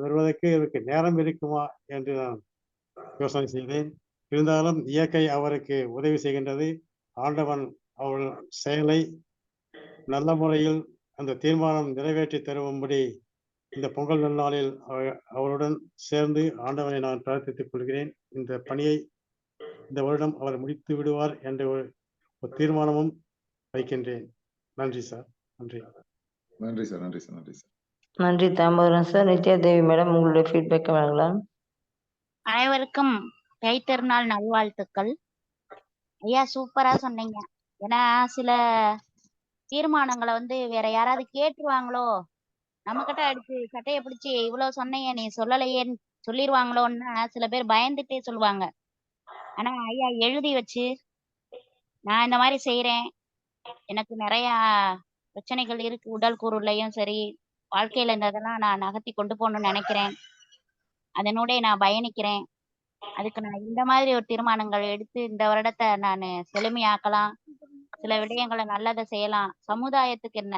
தருவதற்கு இதற்கு நேரம் இருக்குமா என்று நான் யோசனை செய்தேன். இருந்தாலும் இயற்கை அவருக்கு உதவி செய்கின்றது. ஆண்டவன் அவள் செயலை நல்ல முறையில் அந்த தீர்மானம் நிறைவேற்றி தரும்படி இந்த பொங்கல் நன்னாளில் அவருடன் சேர்ந்து ஆண்டவனை நான் பிரார்த்தித்துக் கொள்கிறேன். இந்த பணியை இந்த வருடம் அவர் முடித்து விடுவார் என்ற ஒரு தீர்மானமும் வைக்கின்றேன். நன்றி சார், நன்றி. நன்றி சார், நன்றி சார், நன்றி சார். நன்றி தாமோதரன் சார். நித்யா தேவி மேடம், உங்களுடைய ஃபீட்பேக்கை வழங்கலாம். அனைவருக்கும் தைத்திருநாள் நல்வாழ்த்துக்கள். ஐயா சூப்பரா சொன்னீங்க. ஏன்னா சில தீர்மானங்களை வேற யாராவது கேட்டுருவாங்களோ, நம்ம கிட்ட அடிச்சு சட்டையை பிடிச்சி இவ்வளவு சொன்னீங்க நீ சொல்லலையேன்னு சொல்லிடுவாங்களோன்னு சில பேர் பயந்துட்டே சொல்லுவாங்க. ஆனா ஐயா எழுதி வச்சு நான் இந்த மாதிரி செய்யறேன், எனக்கு நிறைய பிரச்சனைகள் இருக்கு, உடல் கூறுலையும் சரி வாழ்க்கையில இந்த இதெல்லாம் நான் நகர்த்தி கொண்டு போகணும்னு நினைக்கிறேன், அதனோட நான் பயணிக்கிறேன், அதுக்கு நான் இந்த மாதிரி ஒரு தீர்மானங்கள் எடுத்து இந்த வருடத்தை நான் செழுமையாக்கலாம், சில விடயங்களை நல்லதை செய்யலாம், சமுதாயத்துக்கு என்ன,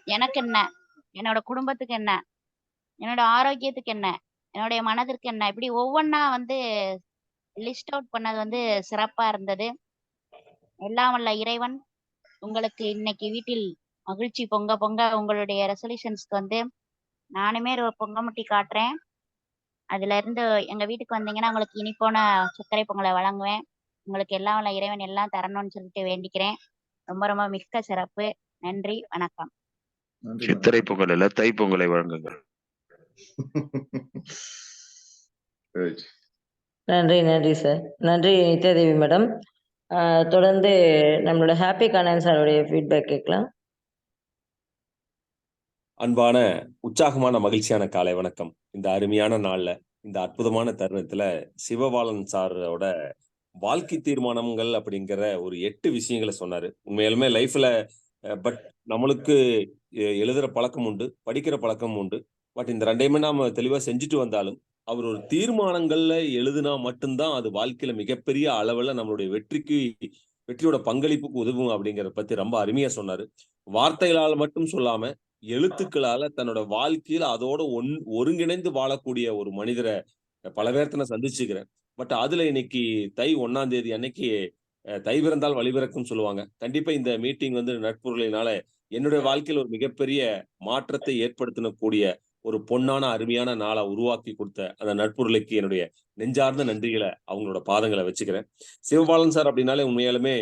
எனக்கு என்ன, என்னோட குடும்பத்துக்கு என்ன, என்னோட ஆரோக்கியத்துக்கு என்ன, என்னுடைய மனதிற்கு என்ன, இப்படி ஒவ்வொன்னா லிஸ்ட் அவுட் பண்ணது சிறப்பா இருந்தது. எல்லாம் வல்ல இறைவன் உங்களுக்கு இன்னைக்கு வீட்டில் மகிழ்ச்சி பொங்க பொங்க உங்களுடைய ரெசல்யூஷன்ஸ்க்கு நானுமே ஒரு பொங்கமுட்டி காட்டுறேன். அதுல இருந்து எங்க வீட்டுக்கு வந்தீங்கன்னா உங்களுக்கு இனிப்பான சர்க்கரை பொங்கலை வழங்குவேன். உங்களுக்கு எல்லாம் வல்ல இறைவன் எல்லாம் தரணும்னு சொல்லிட்டு வேண்டிக்கிறேன். ரொம்ப ரொம்ப மிக்க சிறப்பு. நன்றி, வணக்கம். சித்திரை பொங்கல் இல்ல, தை பொங்கலை வழங்குங்கள். நன்றி நன்றி சார். நன்றி நித்யா தேவி மேடம். தொடர்ந்து நம்மளோட ஹாப்பி கண்ணன் சாருடைய ஃபீட்பேக் கேட்கலாம். அன்பான உற்சாகமான மகிழ்ச்சியான காலை வணக்கம். இந்த அருமையான நாள்ல, இந்த அற்புதமான தருணத்துல சிவபாலன் சாரோட வாழ்க்கை தீர்மானங்கள் அப்படிங்கிற ஒரு 8 விஷயங்களை சொன்னாரு. உண்மையாலுமே லைஃப்ல பட் நம்மளுக்கு எழுதுற பழக்கம் உண்டு, படிக்கிற பழக்கம் உண்டு. பட் இந்த 2யுமே நாம தெளிவா செஞ்சுட்டு வந்தாலும் அவர் ஒரு தீர்மானங்கள்ல எழுதுனா மட்டும்தான் அது வாழ்க்கையில மிகப்பெரிய அளவுல நம்மளுடைய வெற்றியோட பங்களிப்புக்கு உதவும் அப்படிங்கிறத பத்தி ரொம்ப அருமையா சொன்னாரு. வார்த்தைகளால மட்டும் சொல்லாம எழுத்துக்களால தன்னோட வாழ்க்கையில அதோட ஒருங்கிணைந்து வாழக்கூடிய ஒரு மனிதரை பல பேர்த்த நான் சந்திச்சுக்கிறேன். பட் அதுல இன்னைக்கு தை 1ஆம் தேதி அன்னைக்கு தை பிறந்தால் வழிபிறக்கும் சொல்லுவாங்க. கண்டிப்பா இந்த மீட்டிங் நட்புறலினால என்னுடைய வாழ்க்கையில் ஒரு மிகப்பெரிய மாற்றத்தை ஏற்படுத்தக்கூடிய ஒரு பொன்னான அருமையான நாளை உருவாக்கி கொடுத்த அந்த நட்புறலுக்கு என்னுடைய நெஞ்சார்ந்த நன்றிகளை அவங்களோட பாதங்களை வச்சுக்கிறேன். சிவபாலன் சார் அப்படின்னாலே உண்மையாலுமே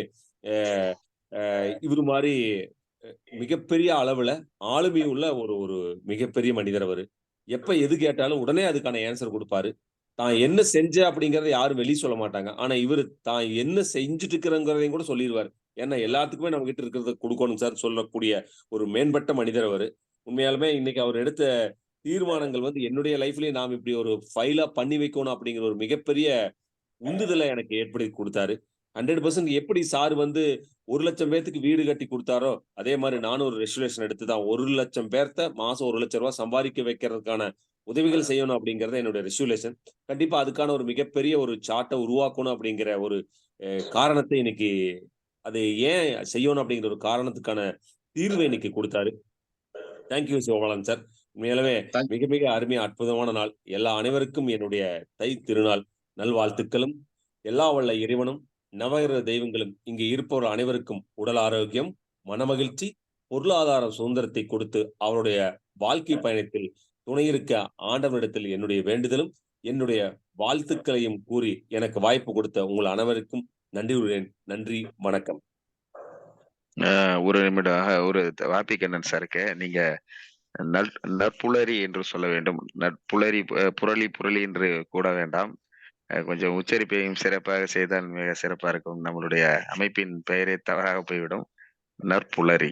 இவரு மாதிரி மிகப்பெரிய அளவுல ஆளுமை உள்ள ஒரு மிகப்பெரிய மனிதர். அவரு எப்ப எது கேட்டாலும் உடனே அதுக்கான ஆன்சர் கொடுப்பாரு. தான் என்ன செஞ்ச அப்படிங்கறத யாரும் வெளியே சொல்ல மாட்டாங்க. ஆனா இவரு தான் என்ன செஞ்சுட்டு இருக்கிறங்கிறதையும் கூட சொல்லிடுவாரு. ஏன்னா எல்லாத்துக்குமே நம்ம கிட்ட இருக்கிறத கொடுக்கணும் சார் சொல்லக்கூடிய ஒரு மேம்பட்ட மனிதர் அவரு. உண்மையாலுமே இன்னைக்கு அவர் எடுத்த தீர்மானங்கள் என்னுடைய லைஃப்லயே நாம் இப்படி ஒரு ஃபைலா பண்ணி வைக்கணும் அப்படிங்கிற ஒரு மிகப்பெரிய உந்துதலை எனக்கு ஏற்படுத்தி கொடுத்தாரு. 100% எப்படி சார் வந்து 1,00,000 பேத்துக்கு வீடு கட்டி கொடுத்தாரோ அதே மாதிரி நானும் ஒரு ரெசல்யூஷன் எடுத்து தான் 1,00,000 பேர்த்த மாசம் 1,00,000 ரூபாய் சம்பாதிக்க வைக்கிறதுக்கான உதவிகள் செய்யணும் அப்படிங்கறது என்னுடைய ரெசல்யூஷன். கண்டிப்பா அதுக்கான ஒரு மிகப்பெரிய ஒரு சார்ட்டை உருவாக்கணும் அப்படிங்கிற ஒரு காரணத்தை இன்னைக்கு அதை ஏன் செய்யணும் அப்படிங்கிற ஒரு காரணத்துக்கான தீர்வை இன்னைக்கு கொடுத்தாரு. Thank you Sivabalan sir. உண்மையாலுமே மிக மிக அருமையா அற்புதமான நாள். எல்லா அனைவருக்கும் என்னுடைய தை திருநாள் நல்வாழ்த்துக்களும். எல்லா வல்ல இறைவனும் நவகிரக தெய்வங்களும் இங்கே இருப்பவர் அனைவருக்கும் உடல் ஆரோக்கியம், மனமகிழ்ச்சி, பொருளாதார சுதந்திரத்தை கொடுத்து அவருடைய வாழ்க்கை பயணத்தில் துணையிருக்க ஆண்டவனிடத்தில் என்னுடைய வேண்டுதலும் என்னுடைய வாழ்த்துக்களையும் கூறி எனக்கு வாய்ப்பு கொடுத்த உங்கள் அனைவருக்கும் நன்றி கூறுகிறேன். நன்றி, வணக்கம். ஒரு நிமிடம் ஒரு வார்த்தைக்கண்ணன் சாருக்கு நீங்க நற்புலரி என்று சொல்ல வேண்டும். நற்புலரி புரளி என்று கூட வேண்டாம். கொஞ்சம் உச்சரிப்பையும் சிறப்பாக செய்தால் மிக சிறப்பா இருக்கும். நம்மளுடைய அமைப்பின் பெயரை தவறாக போய்விடும். நற்புலரி.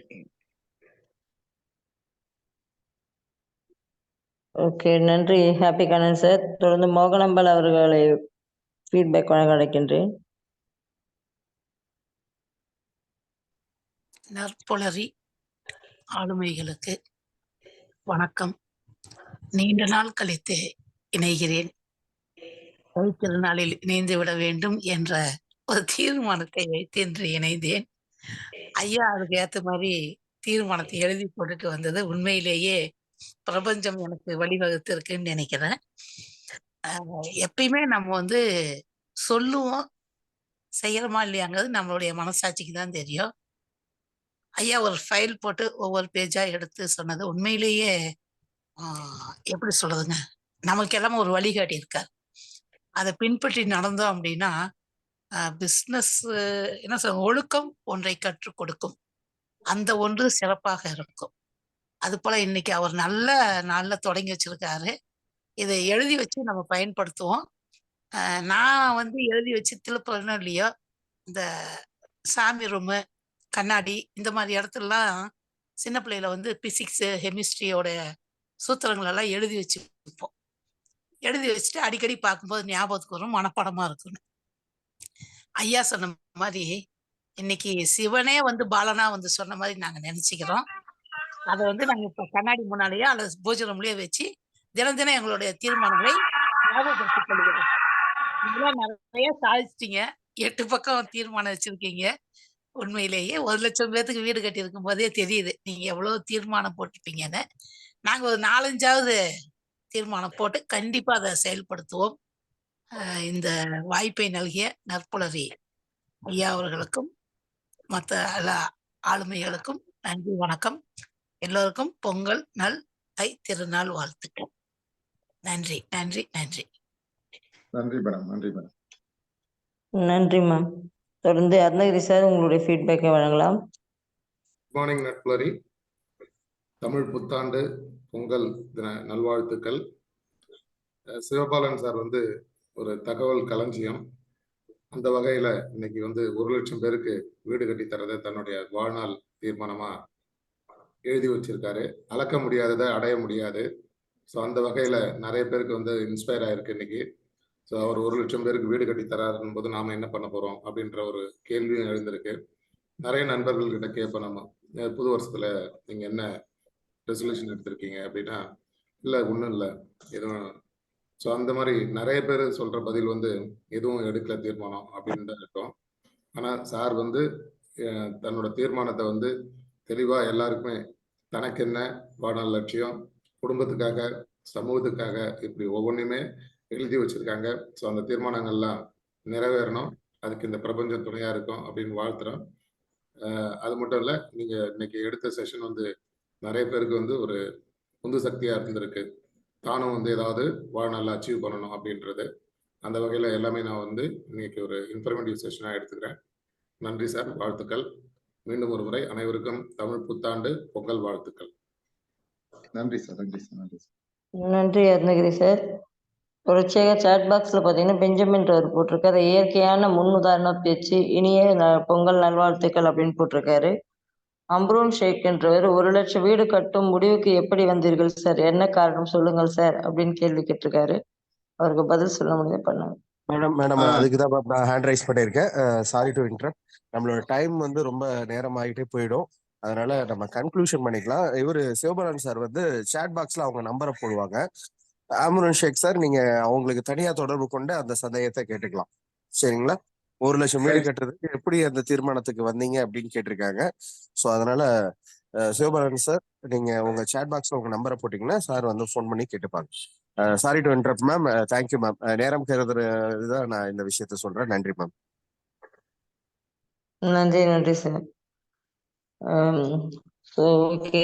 ஓகே, நன்றி ஹாப்பி கண்ணன் சார். தொடர்ந்து மோகனம்பால் அவர்களை ஃபீட்பேக் வழங்க அழைக்கின்றேன். நற்புலரி ஆளுமைகளுக்கு வணக்கம். நீண்ட நாள் கழித்து இணைகிறேன். திருநாளில் இணைந்து விட வேண்டும் என்ற ஒரு தீர்மானத்தை வைத்து இன்று இணைந்தேன். ஐயா அதுக்கு ஏற்ற மாதிரி தீர்மானத்தை எழுதி போட்டுட்டு வந்தது உண்மையிலேயே பிரபஞ்சம் எனக்கு வழிவகுத்து இருக்குன்னு நினைக்கிறேன். எப்பயுமே நம்ம வந்து சொல்லுவோம், செய்யறோமா இல்லையாங்கிறது நம்மளுடைய மனசாட்சிக்கு தான் தெரியும். ஐயா ஒரு ஃபைல் போட்டு ஒவ்வொரு பேஜா எடுத்து சொன்னது உண்மையிலேயே எப்படி சொல்றதுங்க, நமக்கு எல்லாம் ஒரு வழிகாட்டி இருக்கார். அதை பின்பற்றி நடந்தோம் அப்படின்னா பிஸ்னஸ் என்ன சொல்ல, ஒழுக்கம் ஒன்றை கற்றுக் கொடுக்கும், அந்த ஒன்று சிறப்பாக இருக்கும். அது போல இன்னைக்கு அவர் நல்ல நாள்ல தொடங்கி வச்சிருக்காரு. இதை எழுதி வச்சு நம்ம பயன்படுத்துவோம். நான் வந்து எழுதி வச்சு திருப்பணும் இல்லையோ, இந்த சாமி ரூமு, கண்ணாடி இந்த மாதிரி இடத்துலலாம் சின்ன பிள்ளையில வந்து பிசிக்ஸ் கெமிஸ்ட்ரியோட சூத்திரங்கள் எல்லாம் எழுதி வச்சுப்போம். எழுதி வச்சுட்டு அடிக்கடி பார்க்கும்போது ஞாபகத்துக்கு வரும், மனப்பாடமா இருக்குன்னு. ஐயா சொன்ன மாதிரி இன்னைக்கு சிவனே வந்து பாலனா வந்து சொன்ன மாதிரி நாங்க நினைச்சுக்கிறோம். அதை வந்து நாங்க இப்ப கண்ணாடி முன்னாலேயோ அல்லது பூஜை ரூம்லயே வச்சு தினம் தினம் எங்களுடைய தீர்மானங்களை ஞாபகப்படுத்திக் கொள்கிறோம். இதெல்லாம் நிறைய சாதிச்சிட்டீங்க. 8 பக்கம் தீர்மானம் வச்சிருக்கீங்க. உண்மையிலேயே 1,00,000 பேத்துக்கு வீடு கட்டி இருக்கும் போதே தெரியுது நீங்க எவ்வளவு தீர்மானம் போட்டுப்பீங்கன்னு. நாங்க ஒரு 4-5வது தீர்மானம் போட்டு கண்டிப்பா அதை செயல்படுத்துவோம். இந்த வாய்ப்பை நல்கிய நற்புலரி ஐயா அவர்களுக்கும் மற்ற எல்லா ஆளுமைகளுக்கும் நன்றி, வணக்கம். எல்லோருக்கும் பொங்கல் நல் தை திருநாள் வாழ்த்துக்கள். நன்றி நன்றி நன்றி. நன்றி மேடம். நன்றி மேடம். நன்றி மேம். தொடர்ந்து அருணகிரி சார் உங்களுடைய ஃபீட்பேக்கை வழங்கலாம். Good morning நட்புலரி. தமிழ் புத்தாண்டு பொங்கல் தின நல்வாழ்த்துக்கள். சிவபாலன் சார் வந்து ஒரு தகவல் களஞ்சியம். அந்த வகையில இன்னைக்கு வந்து 1,00,000 பேருக்கு வீடு கட்டி தரதை தன்னுடைய வாழ்நாள் தீர்மானமா எழுதி வச்சிருக்காரு. அளக்க முடியாததை அடைய முடியாது. ஸோ அந்த வகையில நிறைய பேருக்கு வந்து இன்ஸ்பயர் ஆயிருக்கு இன்னைக்கு. ஸோ அவர் 1,00,000 பேருக்கு வீடு கட்டி தராருன்னு போது நாம என்ன பண்ண போறோம் அப்படின்ற ஒரு கேள்வியும் எழுந்திருக்கு. நிறைய நண்பர்கள்கிட்ட கேட்போம் நம்ம, புது வருஷத்துல நீங்க என்ன ரெசல்யூஷன் எடுத்திருக்கீங்க அப்படின்னா, இல்லை ஒன்றும் இல்லை எதுவும். ஸோ அந்த மாதிரி நிறைய பேர் சொல்ற பதில் வந்து எதுவும் எடுக்கல தீர்மானம் அப்படின்னு தான் இருக்கும். ஆனால் சார் வந்து தன்னோட தீர்மானத்தை வந்து தெளிவா எல்லாருக்குமே தனக்கு என்ன வாழ்நாள் லட்சியம், குடும்பத்துக்காக, சமூகத்துக்காக, இப்படி ஒவ்வொன்றுமே எழுதி வச்சிருக்காங்க. ஸோ அந்த தீர்மானங்கள்லாம் நிறைவேறணும், அதுக்கு இந்த பிரபஞ்சம் துணையா இருக்கும் அப்படின்னு வாழ்த்துறோம். அது மட்டும் இல்லை, நீங்க இன்னைக்கு எடுத்த செஷன் வந்து நிறைய பேருக்கு வந்து ஒரு உந்து சக்தியா இருந்திருக்கு. தானும் வந்து ஏதாவது வாழ்நாளில் அச்சீவ் பண்ணணும் அப்படின்றது. அந்த வகையில் எல்லாமே நான் வந்து இன்னைக்கு ஒரு இன்ஃபர்மேட்டிவ் செஷனாக எடுத்துக்கிறேன். நன்றி சார், வாழ்த்துக்கள். மீண்டும் ஒரு முறை அனைவருக்கும் தமிழ் புத்தாண்டு பொங்கல் வாழ்த்துக்கள். நன்றி சார். நன்றி சார். நன்றி சார். நன்றி அருணகிரி சார். தொடர்ச்சியாக சாட் பாக்ஸில் பார்த்தீங்கன்னா பெஞ்சமின் அவர் போட்டிருக்காரு, இயற்கையான முன்னுதாரண பேச்சு, இனிய பொங்கல் நல்வாழ்த்துக்கள் அப்படின்னு போட்டிருக்காரு. அம்ரூன் ஷேக் என்றவர் 1,00,000 வீடு கட்டும் முடிவுக்கு எப்படி வந்தீர்கள் சார், என்ன காரணம் சொல்லுங்கள் சார் அப்படின்னு கேள்வி கேட்டிருக்காரு. அவருக்கு பதில் சொல்ல முடியாது பண்ணாங்க. மேடம் ஆஹ் அதுக்கு தான் நான் ஹேண்ட் ரைஸ் பண்ணியிருக்கேன். Sorry to interrupt. நம்மளோட டைம் வந்து ரொம்ப நேரம் ஆகிட்டே போயிடும். அதனால நம்ம கன்க்ளூஷன் பண்ணிக்கலாம். இவர் சிவபாலன் சார் வந்து சேட் பாக்ஸ்ல அவங்க நம்பரை போடுவாங்க. ஆமரன் ஷேக் சார், நீங்க அவங்களுக்கு தனியா தொடர்பு கொண்டு அந்த சந்தேகத்தை கேட்டுக்கலாம். சரிங்களா? 1,00,000 வீடு கட்டுறதுக்கு எப்படி அந்த தீர்மானத்துக்கு வந்தீங்க அப்படின்னு கேட்டிருக்காங்க. ஸோ அதனால சிவபாலன் சார், நீங்க உங்க சேட் பாக்ஸ்ல உங்க நம்பரை போட்டீங்கன்னா சார் வந்து ஃபோன் பண்ணி கேட்டுப்பாங்க. Sorry to interrupt ma'am. Thank you ma'am. நேரம் கருதுதான் நான் இந்த விஷயத்த சொல்றேன். நன்றி மேம். நன்றி சார். ஸோ ஓகே,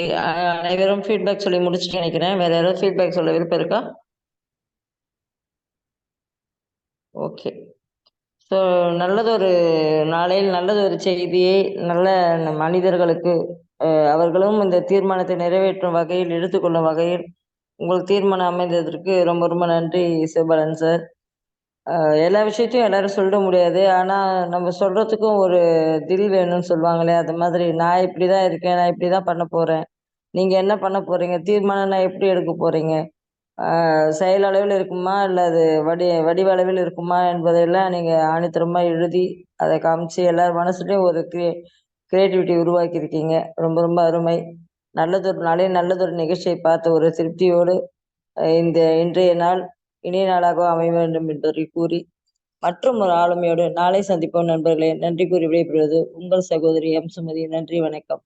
அனைவரும் ஃபீட்பேக் சொல்லி முடிச்சுட்டு நினைக்கிறேன். வேற யாராவது ஃபீட்பேக் சொல்ல விருப்பம் இருக்கா? ஓகே. ஸோ நல்லதொரு நாளில் நல்லதொரு செய்தியை நல்ல மனிதர்களுக்கு அவர்களும் இந்த தீர்மானத்தை நிறைவேற்றும் வகையில் எடுத்துக்கொள்ளும் வகையில் உங்களுக்கு தீர்மானம் அமைந்ததற்கு ரொம்ப ரொம்ப நன்றி சிவபாலன் சார். எல்லா விஷயத்தையும் எல்லாரும் சொல்ல முடியாது, ஆனால் நம்ம சொல்றதுக்கும் ஒரு தில் வேணும்னு சொல்லுவாங்களே, அது மாதிரி நான் இப்படி தான் இருக்கேன், நான் இப்படி தான் பண்ண போறேன், நீங்க என்ன பண்ண போறீங்க, தீர்மானம் நான் எப்படி எடுக்க போறீங்க, செயல் அளவில் இருக்குமா இல்லை அது வடிவளவில் இருக்குமா என்பதையெல்லாம் நீங்கள் ஆணித்தரமாக எழுதி அதை காமிச்சு எல்லார் மனசுலையும் ஒரு கிரியேட்டிவிட்டி உருவாக்கியிருக்கீங்க. ரொம்ப ரொம்ப அருமை. நல்லதொரு நாளே நல்லதொரு நிகழ்ச்சியை பார்த்த ஒரு திருப்தியோடு இந்த இன்றைய நாள் இனிய நாளாக அமைய வேண்டும் என்பதை கூறி மற்றும் ஒரு ஆளுமையோடு நாளை சந்திப்போம் நண்பர்களே. நன்றி கூறி விடைபெறுவது உங்கள் சகோதரி எம் சுமதி. நன்றி, வணக்கம்.